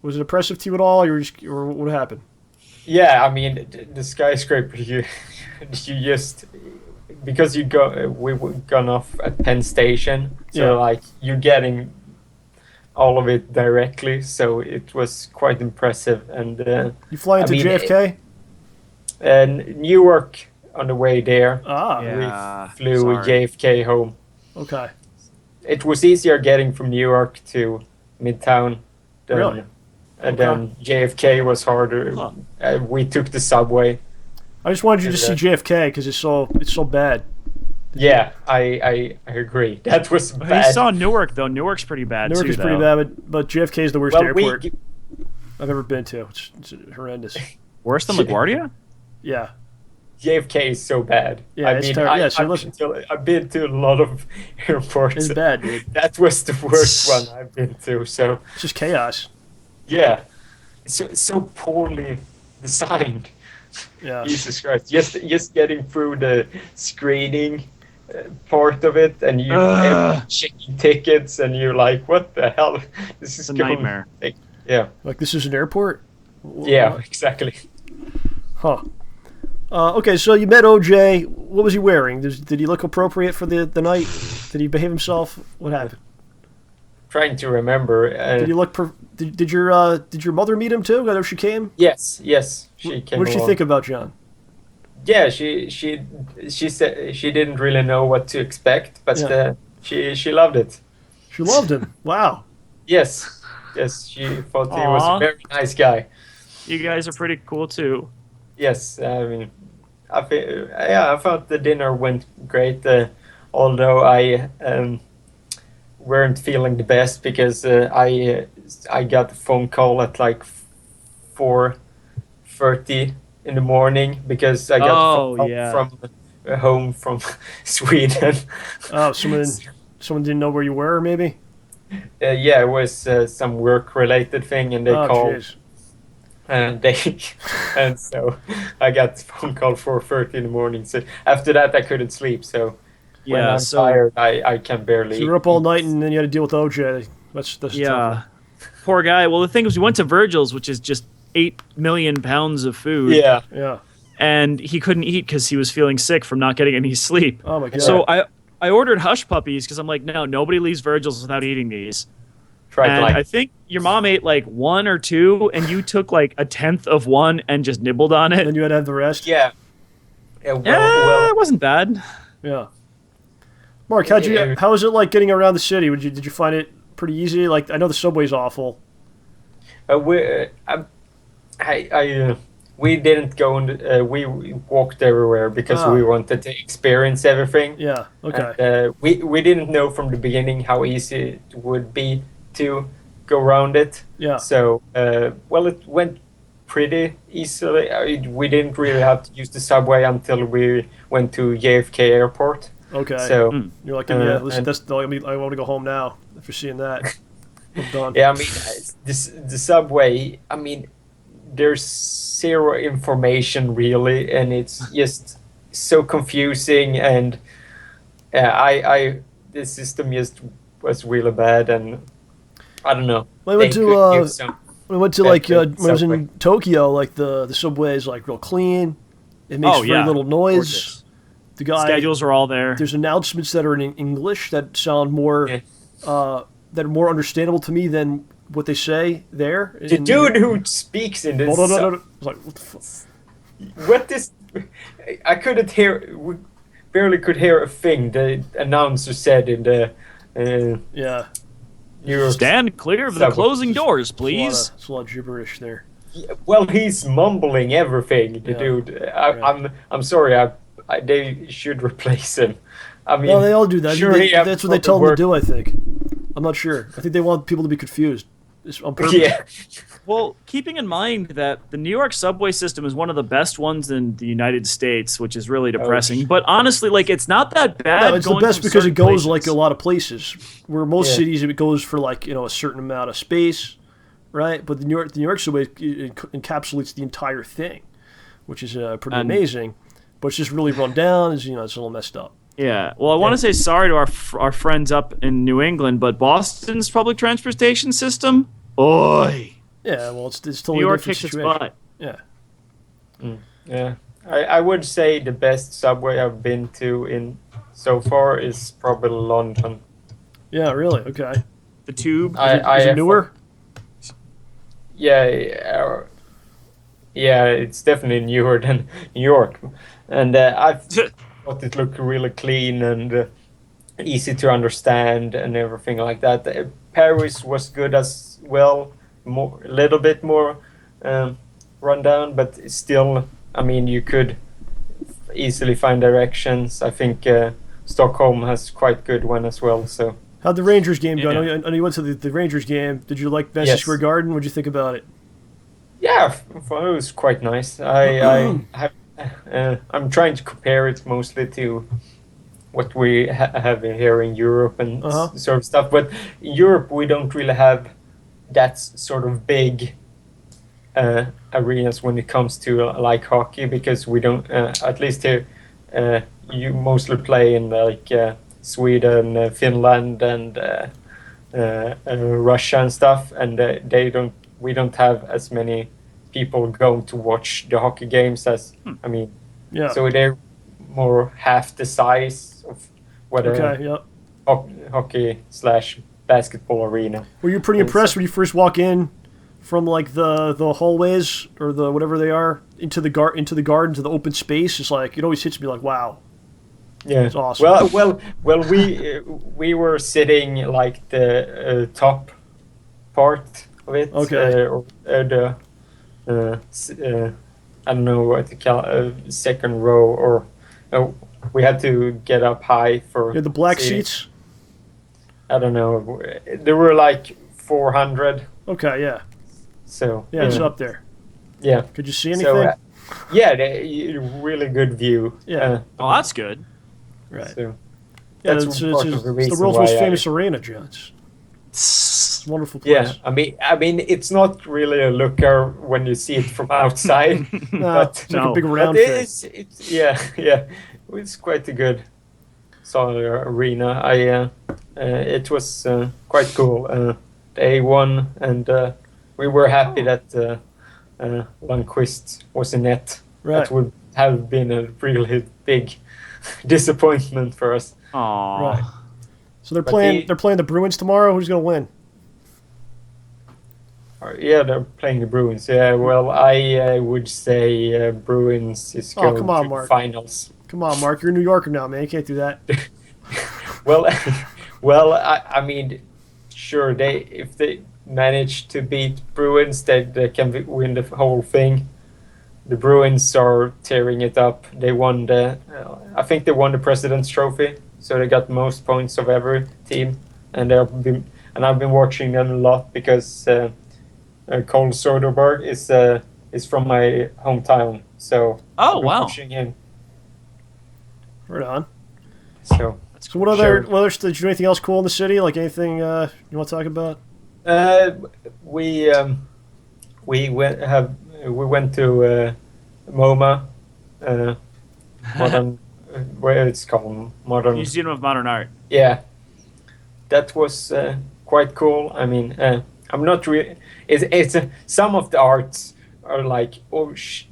Was it impressive to you at all, or what happened? Yeah, I mean the skyscraper. You just because we've gone off at Penn Station, so Yeah. like you're getting all of it directly. So it was quite impressive. And You fly into mean, JFK? and Newark on the way there, Ah, Yeah. we flew sorry. JFK home. okay. It was easier getting from Newark to Midtown than, Really? and then JFK was harder. Huh. We took the subway. I just wanted you to Is see that- JFK because it's so bad. Yeah, I agree. That was He bad. saw Newark though. Newark's pretty bad Newark too. is pretty though. bad, but JFK is the worst well, airport I've ever been to. It's horrendous. Worse than LaGuardia? Yeah. JFK is so bad. Yeah, I it's mean, terrible. Yeah, so listen. I've been to a lot of airports. It's bad, dude. That was the worst one I've been to. So It's just chaos. yeah, it's so poorly designed. Yeah. Jesus Christ! Just getting through the screening part of it, and you checking tickets, and you're like, "What the hell? This is a going- nightmare. Yeah, Like, this is an airport? yeah, exactly. Huh. Okay, so you met OJ. What was he wearing? Did he look appropriate for the night? Did he behave himself? What happened? Trying to remember. Did he look? Did your mother meet him too? I know she came. Yes, she came. What did she along. think about John? Yeah, she said she didn't really know what to expect, but Yeah. she loved it. She loved him. Wow. Yes, she thought he was Aw. a very nice guy. You guys are pretty cool too. Yes, I mean, I thought the dinner went great, although I weren't feeling the best because I got a phone call at like 4:30 in the morning because I got a phone call yeah. from home from Sweden. Oh, someone didn't know where you were, maybe. Yeah, it was some work-related thing, and they Oh, called. jeez. And so I got a phone call 4:30 in the morning. So after that, I couldn't sleep. So when Yeah, I'm so tired, I can barely. So you were up all night, and then you had to deal with OJ. That's tough. yeah, poor guy. Well, the thing is, we went to Virgil's, which is just 8 million pounds of food. Yeah, Yeah. And he couldn't eat because he was feeling sick from not getting any sleep. Oh my god. So I ordered hush puppies because I'm like, no, nobody leaves Virgil's without eating these. tried And like I think your mom ate like one or two, and you took like a tenth of one and just nibbled on it. then you had to have the rest. yeah. Yeah, it wasn't bad. Yeah. Mark, how was it like getting around the city? Did you find it pretty easy? Like, I know the subway's awful. We didn't go. We walked everywhere because we wanted to experience everything. Yeah. Okay. And, we didn't know from the beginning how easy it would be to go around it. Yeah. So, well, it went pretty easily. We didn't really have to use the subway until we went to JFK Airport. Okay. So, You're like, yeah, listen, and- that's I want to go home now after seeing that. I'm done. yeah, I mean, the subway. I mean, there's zero information really, and it's just so confusing. And the system just was really bad, and I don't know. When I went They to could use some- when I went to like good when I was in subway. Tokyo, like the subway is like real clean. It makes very little noise. Gorgeous. the guy Schedules are all there. There's announcements that are in English that sound more that are more understandable to me than what they say there. The dude who speaks in this. No. I was like, what the fuck? What is? I couldn't hear. We barely could hear a thing the announcer said in the. Yeah. New York Stand clear of the closing doors, please. It's a lot of gibberish there. Well, he's mumbling everything. The dude. I'm sorry. They should replace him. I mean, no, they all do that. Sure, that's what they tell them to do. I think. I'm not sure. I think they want people to be confused. On purpose. Yeah. Well, keeping in mind that the New York subway system is one of the best ones in the United States, which is really depressing. But honestly, like, it's not that bad. No, it's the best because it goes like a lot of places. Where most cities, it goes for like a certain amount of space, right? But the New York subway encapsulates the entire thing, which is pretty amazing. But it's just really run down. It's it's a little messed up. Yeah. Well, I want to say sorry to our friends up in New England, but Boston's public transportation system, oi. Yeah, well, it's totally New York different kicks its situation. butt. Yeah. Yeah. I would say the best subway I've been to in so far is probably London. Yeah, really? Okay. The tube. Is it newer? Yeah, it's definitely newer than New York. And I thought it looked really clean and easy to understand and everything like that. Paris was good as well, a little bit more run down, but still, I mean, you could easily find directions. I think Stockholm has quite good one as well. So how'd the Rangers game go? I know you went to the Rangers game. Did you like Madison Square Garden? What'd you think about it? Yeah, it was quite nice. I'm trying to compare it mostly to what we have here in Europe and sort of stuff. But in Europe, we don't really have that sort of big arenas when it comes to like hockey, because we don't. At least here, you mostly play in like Sweden, Finland, and Russia and stuff, and we don't have as many people going to watch the hockey games as I mean. Yeah. So they're more half the size of what a hockey/basketball arena. Were you pretty impressed when you first walk in from like the hallways or the whatever they are into the garden, to the open space? It's like it always hits me like, wow. Yeah, it's awesome. Well, we were sitting like the top part of it. Okay. I don't know what to call it, second row, or we had to get up high for. The black seats. I don't know. There were like 400. Okay, yeah. So yeah, it's up there. Yeah. Could you see anything? Really good view. Yeah. Oh, that's good. Right. So it's the world's most famous arena, John. It's a wonderful place. Yeah, I mean, it's not really a looker when you see it from outside. It's like a big round thing. It's quite a good solid arena. It was quite cool. They won, and we were happy that Lundqvist was in net. Right. That would have been a really big disappointment for us. Aww. Right. So they're playing the Bruins tomorrow. Who's going to win? Yeah, they're playing the Bruins. Yeah, well, I would say Bruins is going to the finals. Come on, Mark. You're a New Yorker now, man. You can't do that. well, I mean, sure, if they manage to beat Bruins, they can win the whole thing. The Bruins are tearing it up. They won I think they won the President's Trophy, so they got most points of every team, and I've been watching them a lot because Cole Soderberg is from my hometown, so wow, watching him. Right on. So what other did you do anything else cool in the city? Like anything you want to talk about? We went to MoMA, modern, where it's called modern Museum of Modern Art. Yeah, that was quite cool. I mean, I'm not really. It's some of the arts are like,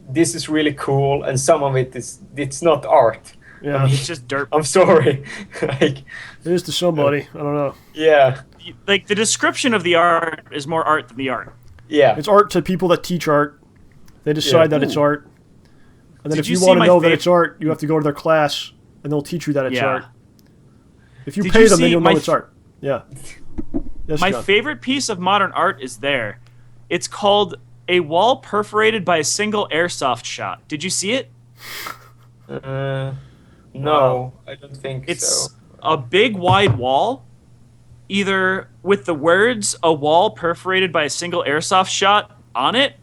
this is really cool, and some of it's not art. Yeah, It's just dirt. I'm sorry. Like, it is to somebody. I don't know. yeah, Like the description of the art is more art than the art. yeah. It's art to people that teach art. They decide that it's art. And then Did if you you see want to my know that fav- it's art, you have to go to their class, and they'll teach you that it's Yeah. art. If you Did pay you them, then see you'll my know it's art. Yeah. Yes, My John. favorite piece of modern art is there. It's called A Wall Perforated by a Single Airsoft Shot. Did you see it? No, Wow. I don't think It's so. a big wide wall, either with the words "a wall perforated by a single airsoft shot" on it,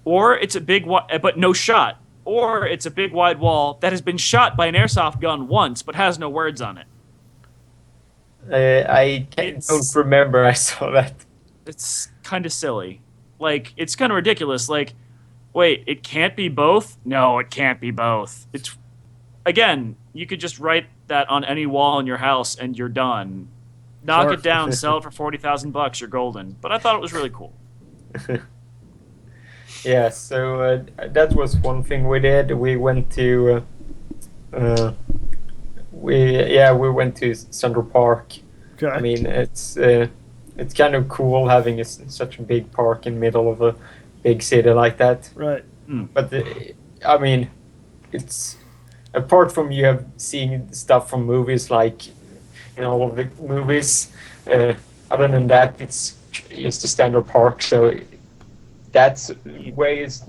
or it's a big but no shot, or it's a big wide wall that has been shot by an airsoft gun once but has no words on it. Don't remember I saw that. It's kind of silly. Like, it's kind of ridiculous. Like, wait, it can't be both? No, it can't be both. It's, again, you could just write that on any wall in your house and you're done. Knock Sure. it down, sell it for $40,000, you're golden. But I thought it was really cool. Yeah, so that was one thing we did. We went to we went to Central Park. Okay. I mean, it's kind of cool having such a big park in the middle of a big city like that. Right. But I mean, it's apart from you have seen stuff from movies like in all of the movies. Other than that, it's just a standard park. So that's way is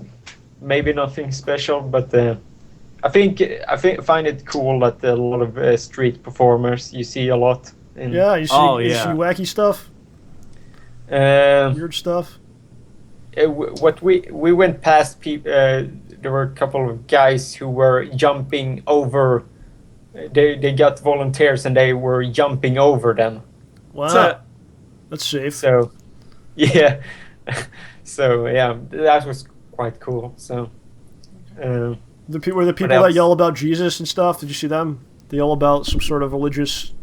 maybe nothing special, but I find it cool that a lot of street performers you see a lot. Yeah, you see, Oh, you yeah. see wacky stuff, Um, weird stuff. what we went past people. There were a couple of guys who were jumping over. They got volunteers and they were jumping over them. Wow. So- That's safe. So, yeah. So yeah, that was quite cool. So, Were the people that else? yell about Jesus and stuff? Did you see them? They yell about some sort of religious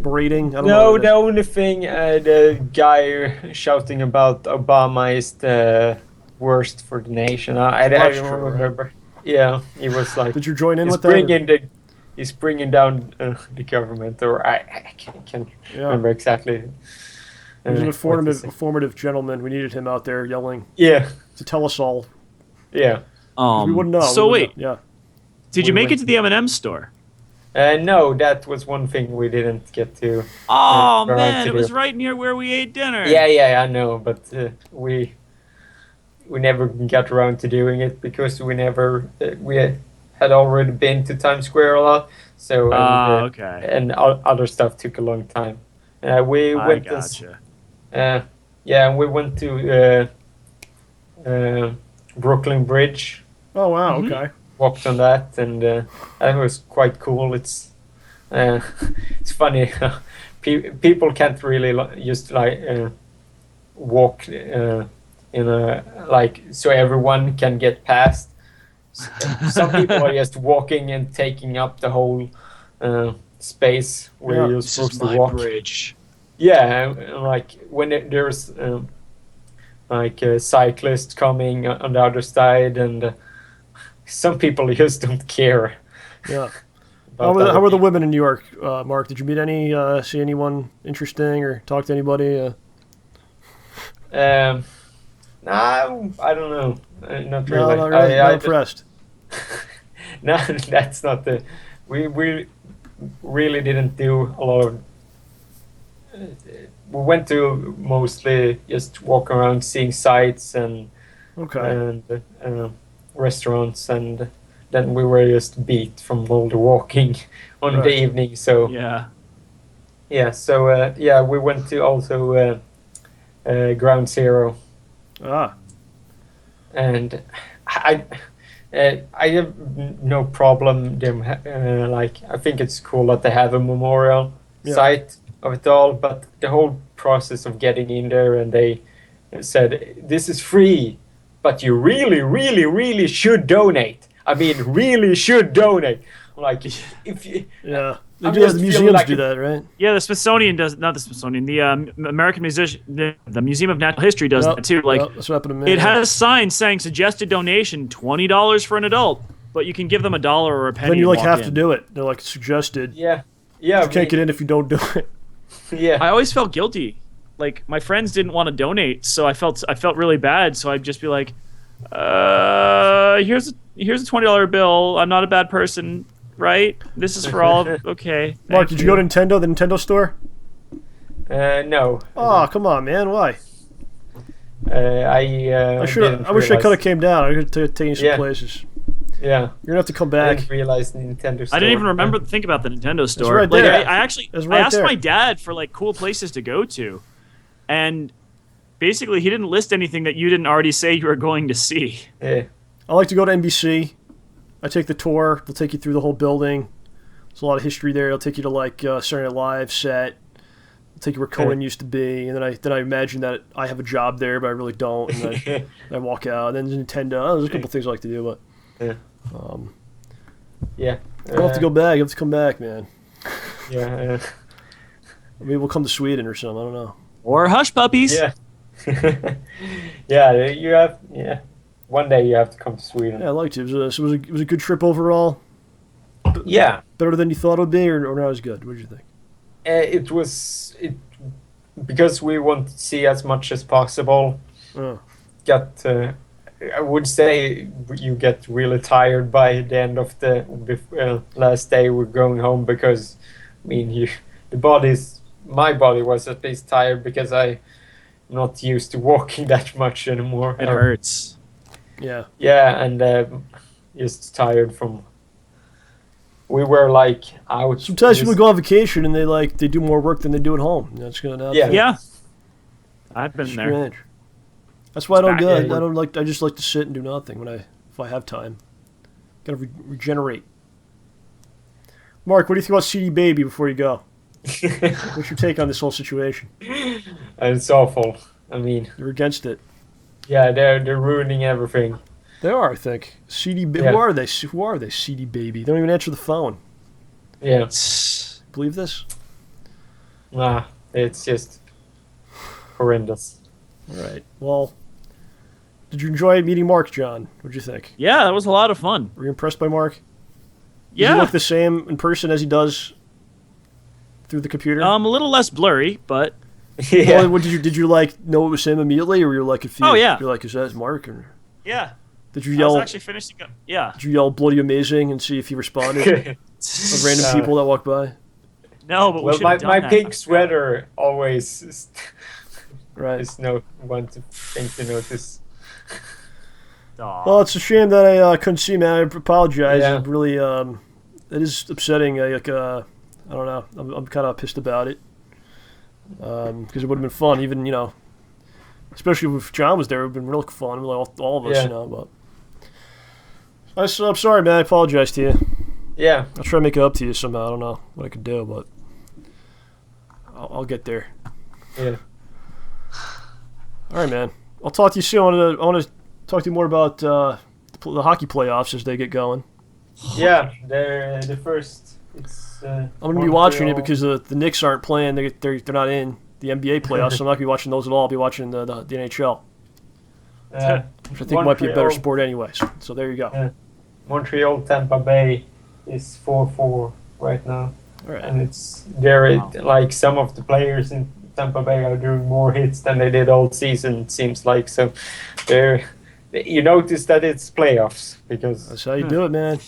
berating. I don't know. no, what it the is. only thing the guy shouting about Obama is the worst for the nation. I That's don't true, right? remember. Yeah, he was like. Did you join in He's with that? He's bringing down the government, or I can't Yeah. remember exactly. He was an what to say. informative gentleman. We needed him out there yelling Yeah, to tell us all. yeah. We wouldn't know. So We wait, wouldn't know. did you we make went it to the M&M store? No, that was one thing we didn't get to. Oh, right man, to it was do. right near where we ate dinner. Yeah, I know, but we never got around to doing it because we had already been to Times Square a lot. So okay. and other stuff took a long time. We I went gotcha. we went to Brooklyn Bridge, Oh wow. Mhm. Okay. walked on that, and that was quite cool. It's it's funny. People can't really just like walk in a like so everyone can get past. Some people are just walking and taking up the whole space where Yeah. you're This supposed is to my walk. bridge. Yeah, and like when there's like a cyclist coming on the other side, and some people just don't care. Yeah. about How other were the people. women in New York, Mark? Did you meet see anyone interesting or talk to anybody? No, I don't know. Not No, really. not really. Not impressed. No, that's not the. We really didn't do a lot of. We went to mostly just walk around, seeing sights and Okay. restaurants, and then we were just beat from all the walking on the Right. evening. So Yeah. so we went to also Ground Zero, Ah. and I have no problem them like I think it's cool that they have a memorial Yeah. site of it all, but the whole process of getting in there, and they said this is free, but you really should donate. I mean, really should donate. Like if you, Yeah. They I'm do that. just The feeling museums like do a- that, right? Yeah, the Smithsonian does, not the Smithsonian, the American the Museum of Natural History does Yep, that too. Like, yep, that's what happened to me. it has signs saying suggested donation $20 for an adult. but you can give them $1 or a penny. Then you like and walk have to in. do it. They're like suggested. Yeah. You can't get in if you don't do it. Yeah. I always felt guilty. Like my friends didn't want to donate, so I felt really bad. So I'd just be like, here's a $20 bill. I'm not a bad person, right? This is for all. Okay. Mark, did you go to the Nintendo store? No. Oh, come on, man. Why? I I wish I could have came down. I could have taken you some Yeah. places. Yeah. You're gonna have to come I back. didn't realize Nintendo store. I didn't even think about the Nintendo store. right Like, there. I actually It's I right asked there. my dad for like cool places to go to, and basically he didn't list anything that you didn't already say you were going to see. Yeah. I like to go to NBC. I take the tour. They'll take you through the whole building. There's a lot of history there. They'll take you to like Saturday Night Live set. They'll take you where Conan used to be, and then I imagine that I have a job there, but I really don't. And then I walk out. And then Nintendo. Oh, there's a couple things I like to do, but Yeah. Yeah. I'll have to go back. You have to come back, man. Yeah. Maybe we'll come to Sweden or something. I don't know. Or Hush Puppies. Yeah. Yeah. You have. Yeah. One day you have to come to Sweden. Yeah, I liked it. It was a good trip overall. Yeah. Better than you thought it would be, or not as good? What did you think? It was because we want to see as much as possible. Oh. I would say you get really tired by the end of the last day we're going home because, I mean, my body was at least tired because I'm not used to walking that much anymore. It hurts. Yeah. Yeah, and just tired from. We were like out. Sometimes people go on vacation and they do more work than they do at home. That's gonna happen. Yeah. Yeah. I've been there. Strange. That's why I don't Yeah, go. I don't like. I just like to sit and do nothing if I have time. Gotta regenerate. Mark, what do you think about CD Baby before you go? What's your take on this whole situation? It's awful. I mean, You're against it. yeah, they're ruining everything. They are, I think. CD. Yeah. Who are they? Who are they? CD Baby. They don't even answer the phone. Yeah. Believe this? Nah, it's just horrendous. All right. Well, did you enjoy meeting Mark, John? What'd you think? Yeah, that was a lot of fun. Were you impressed by Mark? Does Yeah. he look the same in person as he does through the computer? A little less blurry, but Yeah. Well, what did you like know it was him immediately, or were you like confused? Oh, yeah. You're like, is that Mark? Or yeah. did you I yell? was actually finishing up. Yeah. Did you yell "bloody amazing" and see if he responded? Of random people that walk by. No, but we Well, should my have done my that. pink sweater always Right. is no one to think to notice. Aw. Well, it's a shame that I couldn't see, man. I apologize. Yeah. It really, it is upsetting. I don't know. I'm kind of pissed about it. Because it would have been fun, even especially if John was there. It would have been real fun, like all of us, Yeah. But I'm sorry, man. I apologize to you. Yeah. I'll try to make it up to you somehow. I don't know what I could do, but I'll get there. Yeah. All right, man. I'll talk to you soon. I want to talk to you more about the hockey playoffs as they get going. Yeah. They're the first. It's. I'm going to be watching it because the Knicks aren't playing. They're not in the NBA playoffs, so I'm not going to be watching those at all. I'll be watching the NHL, which I think might be a better sport anyways. So there you go. Yeah. Montreal, Tampa Bay is 4-4 right now. All right. And like some of the players in Tampa Bay are doing more hits than they did all season, it seems like. So you notice that it's playoffs because That's how you do it, man.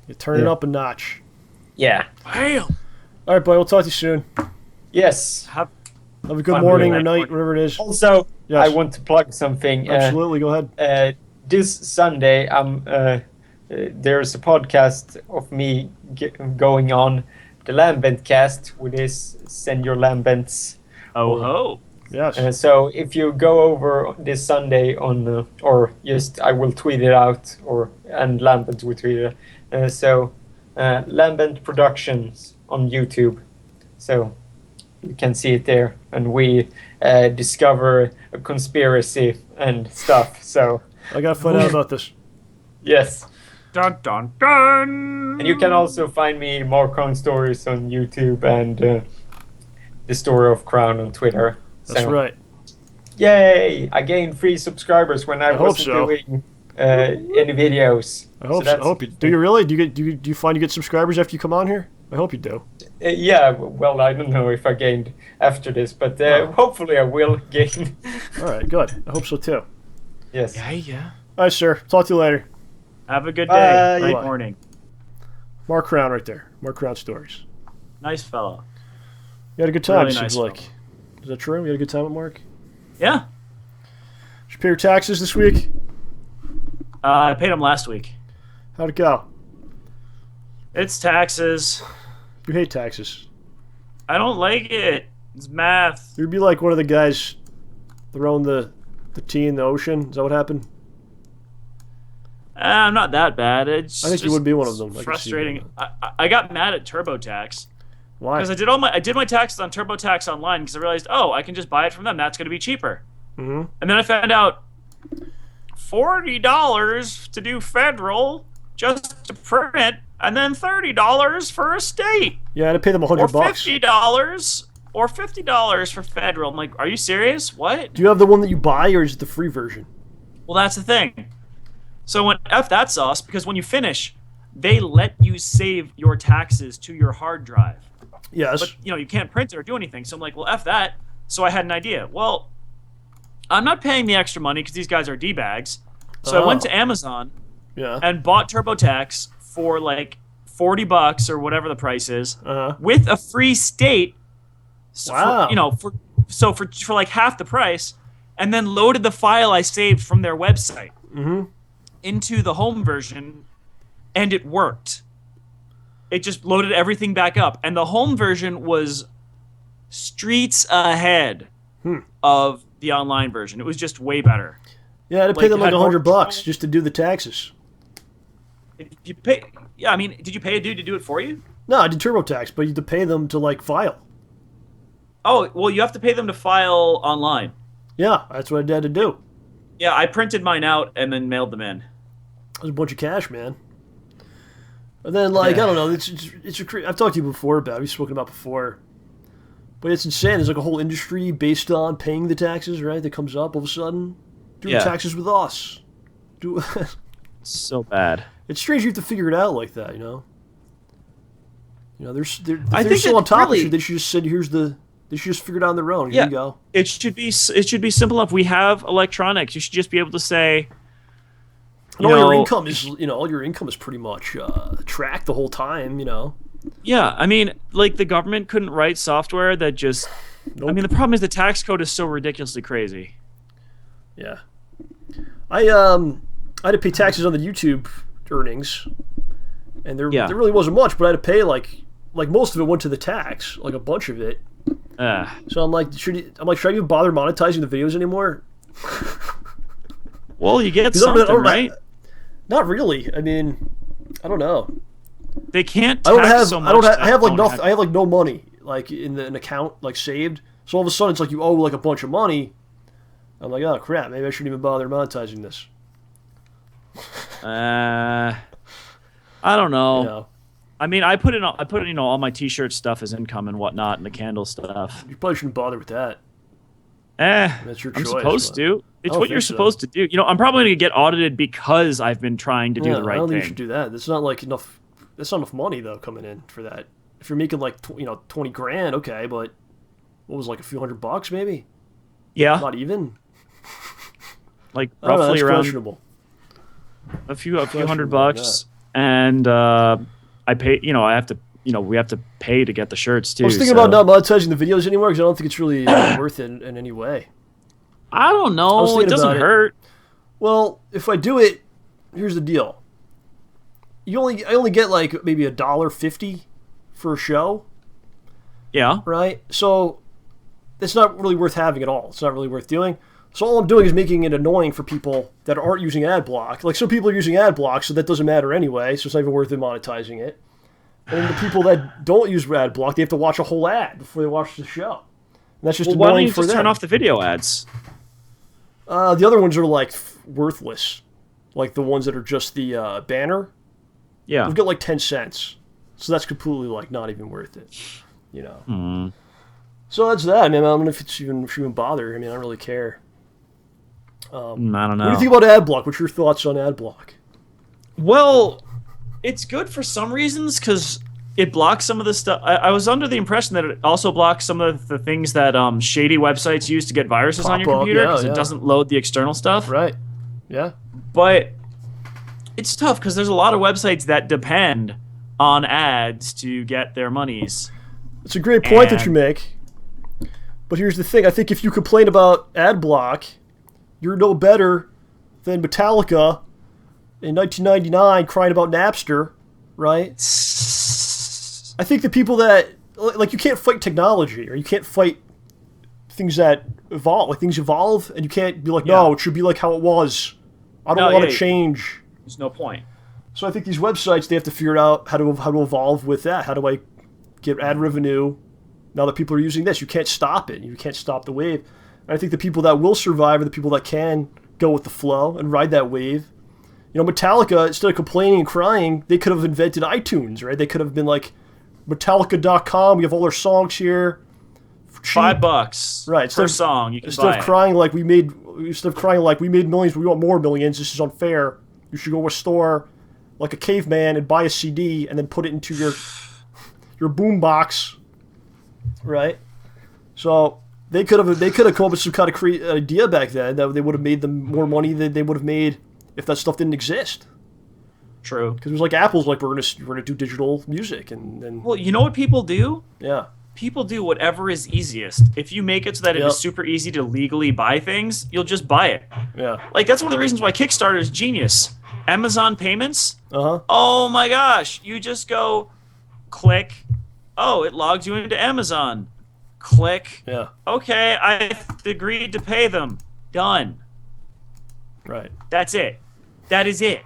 You turn it up a notch. yeah. Bam. All right, boy. We'll talk to you soon. Yes. Have a good Fun morning or doing that. night, whatever it is. Also, Yes. I want to plug something. Absolutely. Go ahead. This Sunday, there's a podcast of me going on the Lambent cast, which is Send Your Lambents. Oh ho. Yes. So if you go over this Sunday on, or just I will tweet it out, and Lambent will tweet it. Lambent Productions on YouTube. So you can see it there, and we discover a conspiracy and stuff. So I got to find out about this. yes. Dun dun dun. And you can also find me more Crown Stories on YouTube and the Story of Crown on Twitter. That's right. Yay! I gained 3 subscribers when I hope wasn't so. doing any videos. I hope you do. You really? Do you find you get subscribers after you come on here? I hope you do. Yeah, well, I don't know if I gained after this, but hopefully I will gain. All right, good. I hope so too. Yes. Yeah. All right, sir. Talk to you later. Have a good day. Bye. Good morning. Mark Crown right there. Mark Crown Stories. Nice fellow. You had a good time, Really seems nice like. fellow. Is that true? You had a good time with Mark? Yeah. Did you pay your taxes this week? I paid him last week. How'd it go? It's taxes. You hate taxes. I don't like it. It's math. You'd be like one of the guys throwing the tea in the ocean. Is that what happened? I'm not that bad. It's I think you just would be one of them. I can see frustrating. that. I got mad at TurboTax Why? because I did my taxes on TurboTax online because I realized, oh, I can just buy it from them. That's going to be cheaper. Mm-hmm. And then I found out $40 to do federal just to print it, and then $30 for a state, Yeah, I had to pay them or $100 bucks. $50 or $50 for federal. I'm like, are you serious? What? Do you have the one that you buy, or is it the free version? Well, that's the thing. So when F that sauce, because when you finish, they let you save your taxes to your hard drive. Yes. But you can't print it or do anything. So I'm like, well, F that. So I had an idea. Well, I'm not paying the extra money because these guys are D-bags. So I went to Amazon Yeah. and bought TurboTax for like $40 or whatever the price is, Uh-huh. with a free state. So Wow. for like half the price, and then loaded the file I saved from their website into the home version, and it worked. It just loaded everything back up, and the home version was streets ahead of the online version. It was just way better. Yeah, I had to pay Like, them like had more $100 bucks control. just to do the taxes. If you pay, yeah, I mean, did you pay a dude to do it for you? No, I did TurboTax, but you had to pay them to like file. Oh, well, you have to pay them to file online. Yeah, that's what I had to do. Yeah, I printed mine out and then mailed them in. It was a bunch of cash, man. And then, like, I don't know, I've talked to you before about it. We've spoken about before. But it's insane. There's like a whole industry based on paying the taxes, right? That comes up all of a sudden. Do taxes with us. So bad. It's strange you have to figure it out like that, you know? They're I think still on that top really- of shit. They should just said, they should just figure it out on their own. Here Yeah. you go. It should be simple enough. We have electronics. You should just be able to say, And all your income is, all your income is pretty much tracked the whole time, yeah. I mean, like the government couldn't write software that just. Nope. I mean, the problem is the tax code is so ridiculously crazy. Yeah. I had to pay taxes on the YouTube earnings, and there really wasn't much, but I had to pay like most of it went to the tax, like a bunch of it. So I'm like, should I even bother monetizing the videos anymore? Well, you get 'Cause I don't- something, right? Not really. I mean, I don't know. They can't. I don't tax have. so I much don't have. that I have like don't nothing. I have like no money like in an account like saved. So all of a sudden it's like you owe like a bunch of money. I'm like, oh crap, maybe I shouldn't even bother monetizing this. I don't know. You know? I mean, I put in all my T-shirt stuff as income and whatnot, and the candle stuff. You probably shouldn't bother with that. That's your I'm choice. supposed but- to. It's don't what you're think so. supposed to do. I'm probably going to get audited because I've been trying to do the I right don't think you thing. should do that. That's not like enough. That's not enough money though coming in for that. If you're making like 20 grand, okay, but what was like a few $100 maybe? Yeah, Not even. like I don't know, roughly that's around questionable. a few questionable $100, and I pay. I have to. We have to pay to get the shirts too. I was thinking about not monetizing the videos anymore because I don't think it's really worth it in any way. I don't I was know. thinking It doesn't about it. hurt. Well, if I do it, here's the deal. I only get like maybe $1.50 for a show, Yeah. right? So it's not really worth having at all. It's not really worth doing. So all I'm doing is making it annoying for people that aren't using ad block. Like some people are using ad block, so that doesn't matter anyway. So it's not even worth them monetizing it. And the people that don't use ad block, they have to watch a whole ad before they watch the show. And that's just Well, why don't annoying you for just them. turn off the video ads? The other ones are like worthless, like the ones that are just the banner. Yeah. We've got like 10 cents, so that's completely like not even worth it, So that's that. I mean, I don't know if it's even bother. I mean, I don't really care. I don't know. What do you think about ad block? What's your thoughts on ad block? Well, it's good for some reasons because it blocks some of the stuff. I was under the impression that it also blocks some of the things that shady websites use to get viruses on your Pop up, computer because yeah. it doesn't load the external stuff. Right. Yeah. But it's tough because there's a lot of websites that depend on ads to get their monies. It's a great point that you make. But here's the thing. I think if you complain about ad block, you're no better than Metallica in 1999 crying about Napster, right? I think the people that, like, you can't fight technology, or you can't fight things that evolve. Like, things evolve, and you can't be like, no, it should be like how it was. I don't want to change. There's no point. So I think these websites, they have to figure out how to evolve with that. How do I get ad revenue now that people are using this? You can't stop it. You can't stop the wave. And I think the people that will survive are the people that can go with the flow and ride that wave. You know, Metallica, instead of complaining and crying, they could have invented iTunes, right? They could have been like, Metallica.com, we have all our songs here. For cheap. $5 right, per song. You can instead buy of crying like we made millions, but we want more millions. This is unfair. You should go to a store like a caveman and buy a CD and then put it into your boom box, right? So they could have come up with some kind of idea back then that they would have made them more money than they would have made if that stuff didn't exist. True. Because it was like Apple's like we're gonna do digital music and well, you know what people do? Yeah. People do whatever is easiest. If you make it so that it is super easy to legally buy things, you'll just buy it. Yeah. Like, that's one of the reasons why Kickstarter is genius. Amazon payments? Uh-huh. Oh my gosh. You just go click. Oh, it logs you into Amazon. Click. Yeah. Okay, I agreed to pay them. Done. Right. That's it. That is it.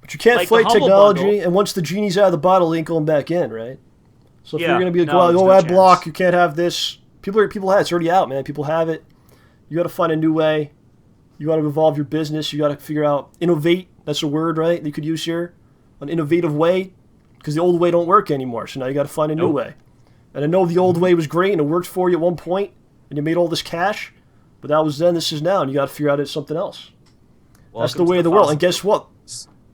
But you can't Like fight the Humble technology, Bundle. and once the genie's out of the bottle, it ain't going back in, right? So if Yeah, you're gonna be like, no, there's no ad chance. block, you can't have this. People have it. It's already out, man. People have it. You got to find a new way. You got to evolve your business. You got to figure out innovate. That's a word, right? That you could use here, an innovative way, because the old way don't work anymore. So now you got to find a new way. And I know the old way was great and it worked for you at one point, and you made all this cash, but that was then. This is now, and you got to figure out it's something else. That's the way of the world. And guess what?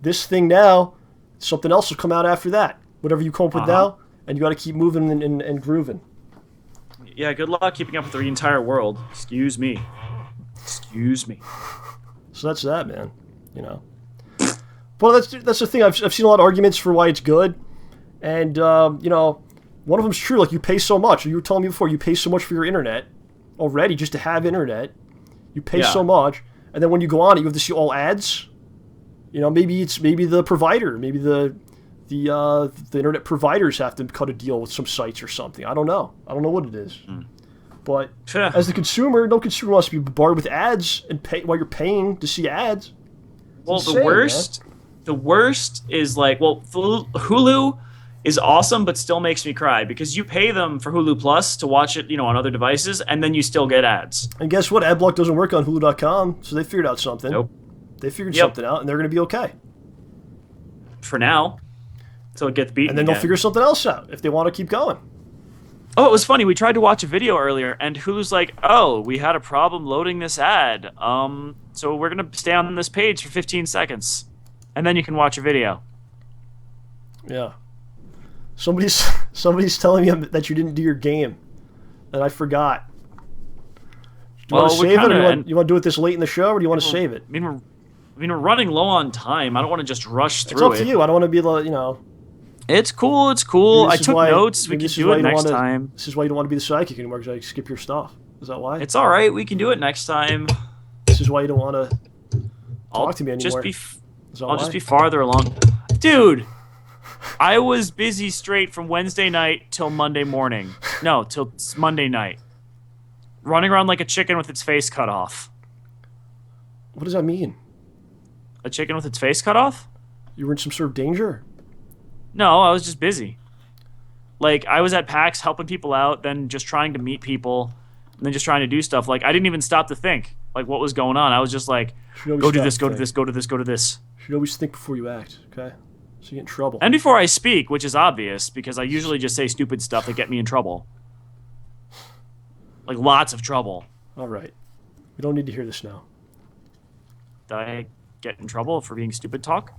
This thing now, something else will come out after that. Whatever you come up with now, and you got to keep moving and grooving. Yeah, good luck keeping up with the entire world. Excuse me. Excuse me. So that's that, man. You know. Well, that's the thing. I've seen a lot of arguments for why it's good, and you know, one of them's true. Like, you pay so much. You were telling me before, you pay so much for your internet already just to have internet. You pay so much, and then when you go on it, you have to see all ads. You know, maybe the provider, maybe the internet providers have to cut a deal with some sites or something. I don't know. I don't know what it is. But as the consumer, no consumer wants to be bombarded with ads and pay while you're paying to see ads. Well, the worst is like, well, Hulu is awesome, but still makes me cry because you pay them for Hulu Plus to watch it, you know, on other devices, and then you still get ads. And guess what? Adblock doesn't work on Hulu.com, so they figured out something. Nope. They figured something out, and they're going to be okay. For now. So it gets beaten. And then they'll figure something else out if they want to keep going. Oh, it was funny. We tried to watch a video earlier, and Hulu's like, "Oh, we had a problem loading this ad. So we're gonna stay on this page for 15 seconds, and then you can watch a video." Yeah. Somebody's telling me that you didn't do your game, and I forgot. Do you want to save it, or you want to do it this late in the show, or do you want to save it? I mean, we're running low on time. I don't want to just rush through it. It's up to you. I don't want to be the, you know. It's cool. It's cool. I took notes. We can do it next time. This is why you don't want to be the sidekick anymore, because I skip your stuff. Is that why? It's all right. We can do it next time. This is why you don't want to talk to me anymore. I'll just be farther along. Dude, I was busy straight from Wednesday night till Monday morning. No, till Monday night. Running around like a chicken with its face cut off. What does that mean? A chicken with its face cut off? You were in some sort of danger? No, I was just busy. Like, I was at PAX helping people out, then just trying to meet people, and then just trying to do stuff. Like, I didn't even stop to think, like, what was going on. I was just like, go do this, go to this, go to this, go to this. You should always think before you act, okay? So you get in trouble. And before I speak, which is obvious, because I usually just say stupid stuff that get me in trouble. Like, lots of trouble. All right. We don't need to hear this now. I get in trouble for being stupid talk?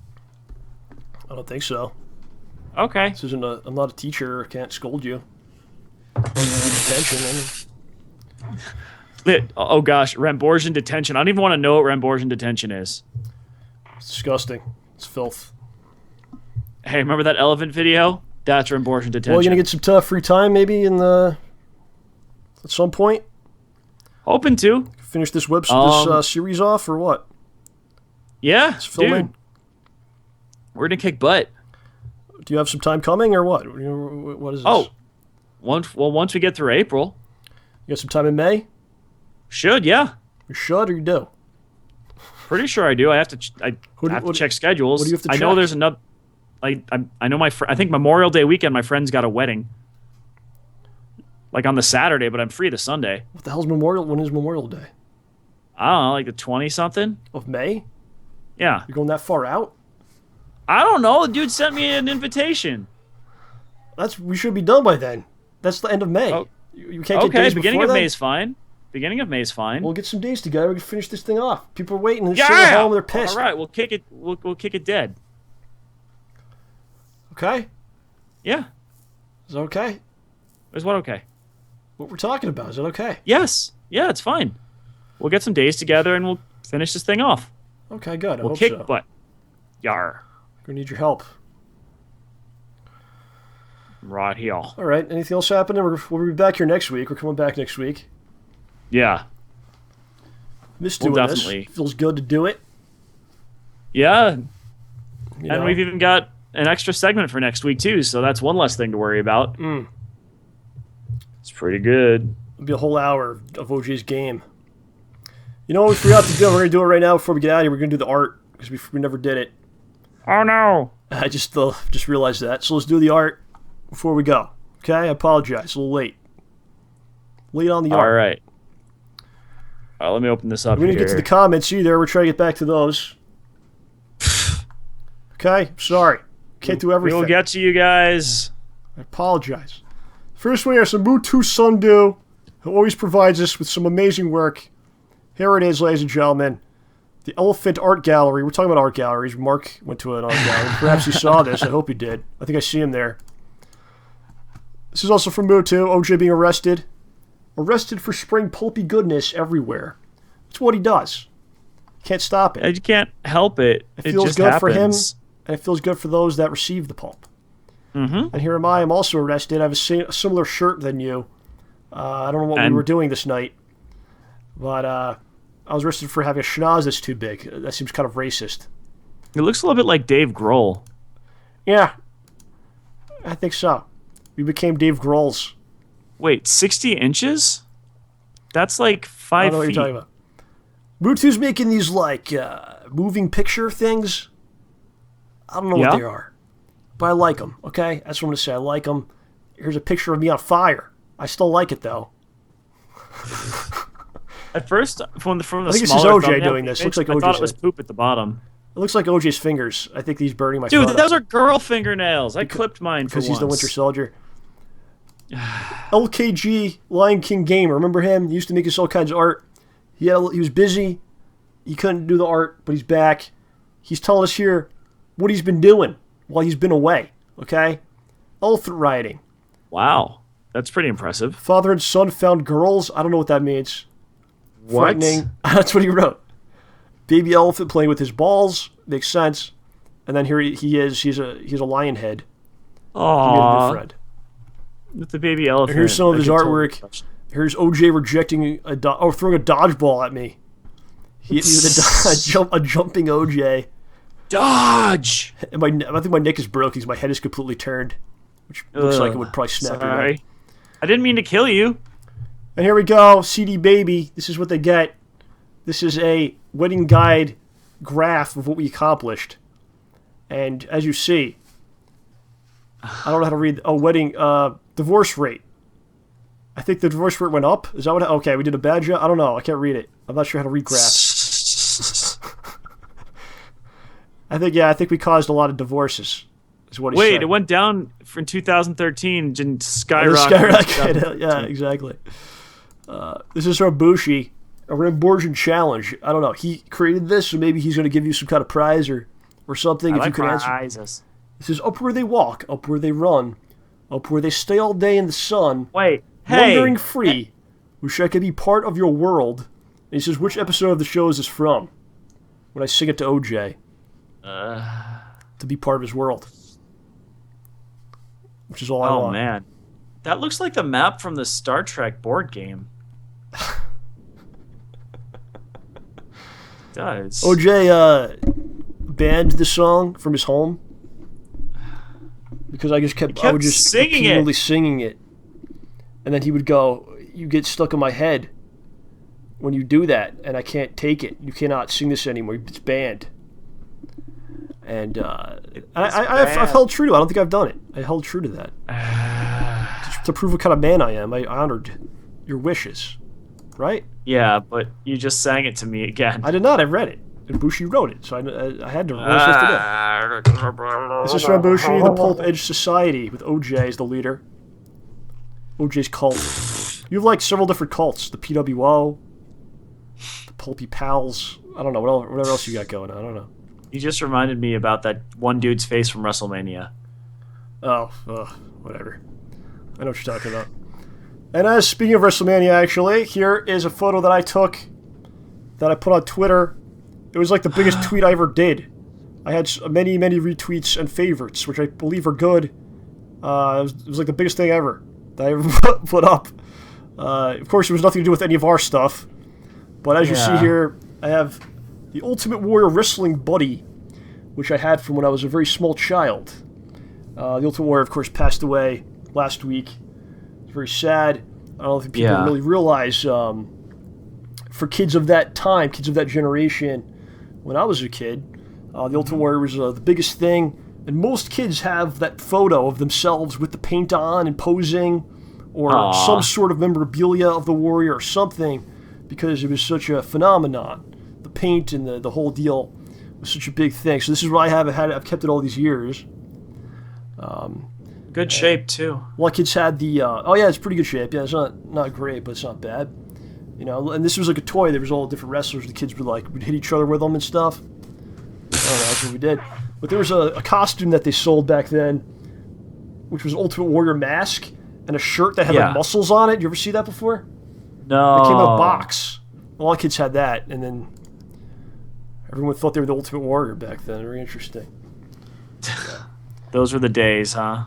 I don't think so. Okay. This isn't I'm not a teacher. I can't scold you. Detention. Oh gosh, Ramborsian detention. I don't even want to know what Ramborsian detention is. It's disgusting. It's filth. Hey, remember that elephant video? That's Ramborsian detention. Well, you're gonna get some tough free time maybe at some point. Hoping to. Finish this series off or what? Yeah, filming. dude. We're gonna kick butt. Do you have some time coming or what? What is this? Oh, once we get through April. You got some time in May? Should, yeah. You should or you do? Pretty sure I do. I have to. I have to check schedules. What do you have to check? I know there's another. I know I think Memorial Day weekend. My friend's got a wedding. Like on the Saturday, but I'm free the Sunday. What the hell's Memorial? When is Memorial Day? I don't know, like the 20-something of May. Yeah. You're going that far out? I don't know. The dude sent me an invitation. We should be done by then. That's the end of May. Oh. You can't get days beginning before of then? May is fine. Beginning of May is fine. We'll get some days together. We can finish this thing off. People are waiting. They're sitting at home. They're pissed. All right, we'll kick it. We'll kick it dead. Okay. Yeah. Is that okay? Is what okay? What we're talking about, is that okay? Yes. Yeah, it's fine. We'll get some days together and we'll finish this thing off. Okay, good. We'll kick butt. Yar. Gonna need your help. Right here. All right. Anything else happening? We'll be back here next week. We're coming back next week. Yeah. Miss doing definitely. this. Feels good to do it. Yeah. And we've even got an extra segment for next week too, so that's one less thing to worry about. It's pretty good. It'll be a whole hour of OJ's game. You know what we forgot to do? We're gonna do it right now before we get out of here. We're gonna do the art because we never did it. Oh no! I just realized that. So let's do the art before we go. Okay? I apologize. A little late. Late on the art. All right. Let me open this up. We're gonna get to the comments either. We're trying to get back to those. Okay? Sorry. Can't do everything. We'll get to you guys. I apologize. First, we have some Mutu Sundu, who always provides us with some amazing work. Here it is, ladies and gentlemen. The Elephant Art Gallery. We're talking about art galleries. Mark went to an art gallery. Perhaps you saw this. I hope you did. I think I see him there. This is also from Mutu. OJ being arrested. Arrested for spraying pulpy goodness everywhere. That's what he does. Can't stop it. You can't help it. It feels just good happens. for him, and it feels good for those that receive the pulp. Mm-hmm. And here am I. I'm also arrested. I have a similar shirt than you. I don't know what we were doing this night, but I was arrested for having a schnoz that's too big. That seems kind of racist. It looks a little bit like Dave Grohl. Yeah, I think so. We became Dave Grohl's. Wait, 60 inches? That's like 5 feet. I don't know what you're talking about. Mutu's making these like moving picture things. I don't know what they are, but I like them. Okay, that's what I'm gonna say. I like them. Here's a picture of me on fire. I still like it though. At first, from the I think this is OJ doing this. Looks like I OJ's thought it was poop at the bottom. It looks like OJ's fingers. I think he's burning my Dude, photo. those are girl fingernails. I clipped mine for because he's once. the Winter Soldier. LKG Lion King Gamer. Remember him? He used to make us all kinds of art. He was busy. He couldn't do the art, but he's back. He's telling us here what he's been doing while he's been away. Okay? Elephant riding. Wow. That's pretty impressive. Father and son found girls. I don't know what that means. What? Frightening. That's what he wrote. Baby elephant playing with his balls. Makes sense. And then here he is. He's a lion head. He made a new friend. With the baby elephant. And here's some of his artwork. Here's OJ rejecting throwing a dodgeball at me. He hit me with a jumping OJ. Dodge! And I think my neck is broke because my head is completely turned, which looks like it would probably snap your neck. I didn't mean to kill you. And here we go, Seedy baby. This is what they get. This is a wedding guide graph of what we accomplished. And as you see, I don't know how to read. Wedding divorce rate. I think the divorce rate went up. Is that what? Okay, we did a bad job. I don't know. I can't read it. I'm not sure how to read graphs. I think we caused a lot of divorces. Is what he said. Wait, it went down from 2013 and skyrocketed. Yeah, exactly. This is from Bushi, a Ramborgian challenge. I don't know. He created this, so maybe he's going to give you some kind of prize or something if you can answer. Prizes. It says, up where they walk, up where they run, up where they stay all day in the sun. Wait, hey. Wandering free. Wish I could be part of your world. And he says, which episode of the show is this from? When I sing it to OJ. To be part of his world. Which is all I want. Oh, man. That looks like the map from the Star Trek board game. Does. OJ banned the song from his home. Because I would just continually singing it. And then he would go, you get stuck in my head when you do that, and I can't take it. You cannot sing this anymore. It's banned. And I've held true to it. I don't think I've done it. I held true to that. To prove what kind of man I am, I honored your wishes. Right? Yeah, but you just sang it to me again. I did not. I read it. And Bushi wrote it, so I had to. What was I supposed to do? This is from Bushi, the Pulp Edge Society, with OJ as the leader. OJ's cult. You have like several different cults. The PWO, the Pulpy Pals. I don't know. Whatever else you got going on. I don't know. You just reminded me about that one dude's face from WrestleMania. Oh, whatever. I know what you're talking about. And speaking of WrestleMania, actually, here is a photo that I took that I put on Twitter. It was like the biggest tweet I ever did. I had many, many retweets and favorites, which I believe are good. It was like the biggest thing ever that I ever put up. Of course, it was nothing to do with any of our stuff. But as you see here, I have the Ultimate Warrior Wrestling Buddy, which I had from when I was a very small child. The Ultimate Warrior, of course, passed away last week. It's very sad. I don't think people really realize, for kids of that time, kids of that generation, when I was a kid, the Ultimate Warrior was the biggest thing. And most kids have that photo of themselves with the paint on and posing, or some sort of memorabilia of the Warrior or something, because it was such a phenomenon. The paint and the whole deal was such a big thing. So this is what I have. I've kept it all these years. Good shape too. A lot of kids had the. It's pretty good shape. Yeah, it's not great, but it's not bad. You know, and this was like a toy. There was all different wrestlers. The kids would hit each other with them and stuff. I don't know. That's what we did. But there was a costume that they sold back then, which was Ultimate Warrior mask and a shirt that had like muscles on it. You ever see that before? No. It came in a box. A lot of kids had that, and then everyone thought they were the Ultimate Warrior back then. Very interesting. Those were the days, huh?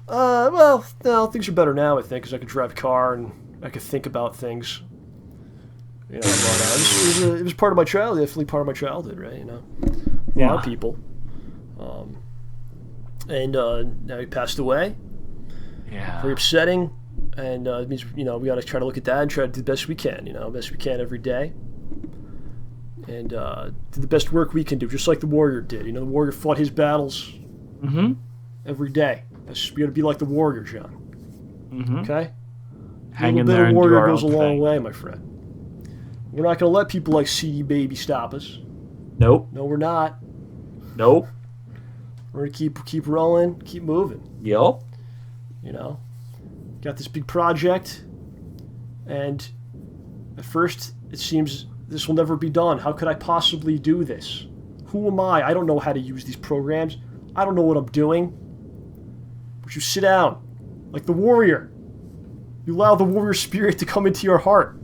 Well, no, things are better now, I think, because I could drive a car and I could think about things. You know, but, it was part of my childhood, definitely part of my childhood, right? You know, a lot of people. And now he passed away. Yeah. Very upsetting. And it means, you know, we got to try to look at that and try to do the best we can, you know, best we can every day. And do the best work we can do, just like the Warrior did. You know, the Warrior fought his battles every day. We got to be like the Warrior, John. Okay? Hang in there. A little bit of and Warrior do our goes a own long thing. way, my friend. We're not going to let people like Seedy Baby stop us. Nope. No, we're not. Nope. We're going to keep rolling, keep moving. Yup. You know? Got this big project, and at first it seems this will never be done. How could I possibly do this? Who am I? I don't know how to use these programs. I don't know what I'm doing. But you sit down, like the Warrior. You allow the Warrior spirit to come into your heart.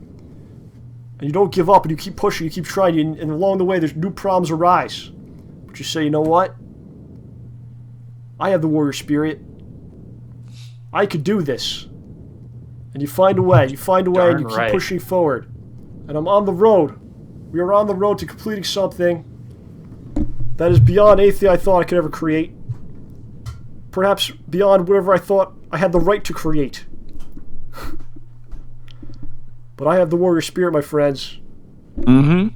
And you don't give up, and you keep pushing, you keep trying, and along the way there's new problems arise. But you say, you know what? I have the Warrior spirit. I could do this. And you find a way. You find a way, and you keep pushing forward. And I'm on the road. We are on the road to completing something that is beyond anything I thought I could ever create. Perhaps beyond whatever I thought I had the right to create. But I have the Warrior spirit, my friends. I'm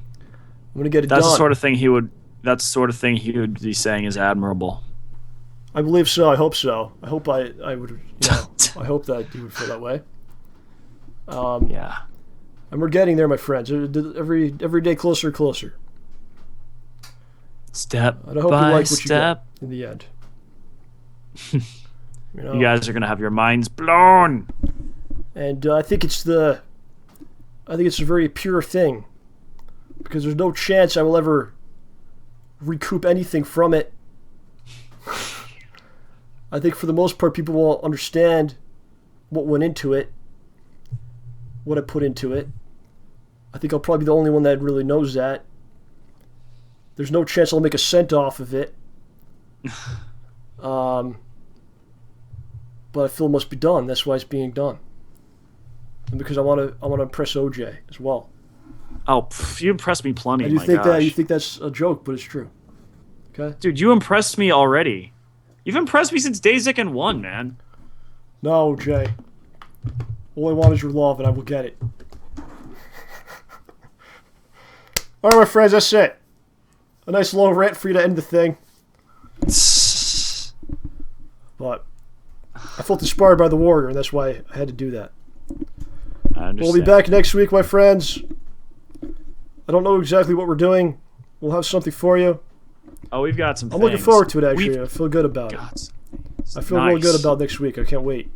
gonna get it done. That's the sort of thing he would. That's the sort of thing he would be saying is admirable. I believe so. I hope so. I hope I would. You know, I hope that he would feel that way. Yeah. And we're getting there, my friends. Every day closer and closer. Step and I hope by you like what step. You get in the end. You know? You guys are gonna have your minds blown. And I think it's a very pure thing because there's no chance I will ever recoup anything from it. I think for the most part, people will understand what went into it, what I put into it. I think I'll probably be the only one that really knows that. There's no chance I'll make a cent off of it. But I feel it must be done. That's why it's being done. And because I want to impress OJ as well. Oh, you impressed me plenty. And you think that's a joke, but it's true. Okay? Dude, you impressed me already. You've impressed me since Dayzik and 1, man. No, OJ. All I want is your love, and I will get it. All right, my friends, that's it. A nice long rant for you to end the thing. But I felt inspired by the Warrior, and that's why I had to do that. I understand. We'll be back next week, my friends. I don't know exactly what we're doing. We'll have something for you. Oh, we've got some I'm looking forward to it, actually. I feel good about it. God, I feel real good about next week. I can't wait.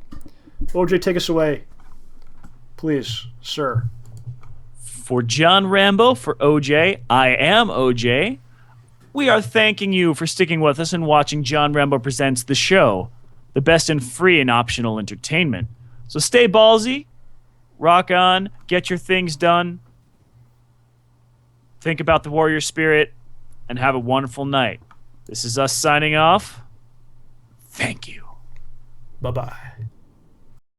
OJ, take us away. Please, sir. For John Rambo, for OJ, I am OJ. We are thanking you for sticking with us and watching John Rambo Presents the show, the best in free and optional entertainment. So stay ballsy, rock on, get your things done, think about the warrior spirit, and have a wonderful night. This is us signing off. Thank you. Bye-bye.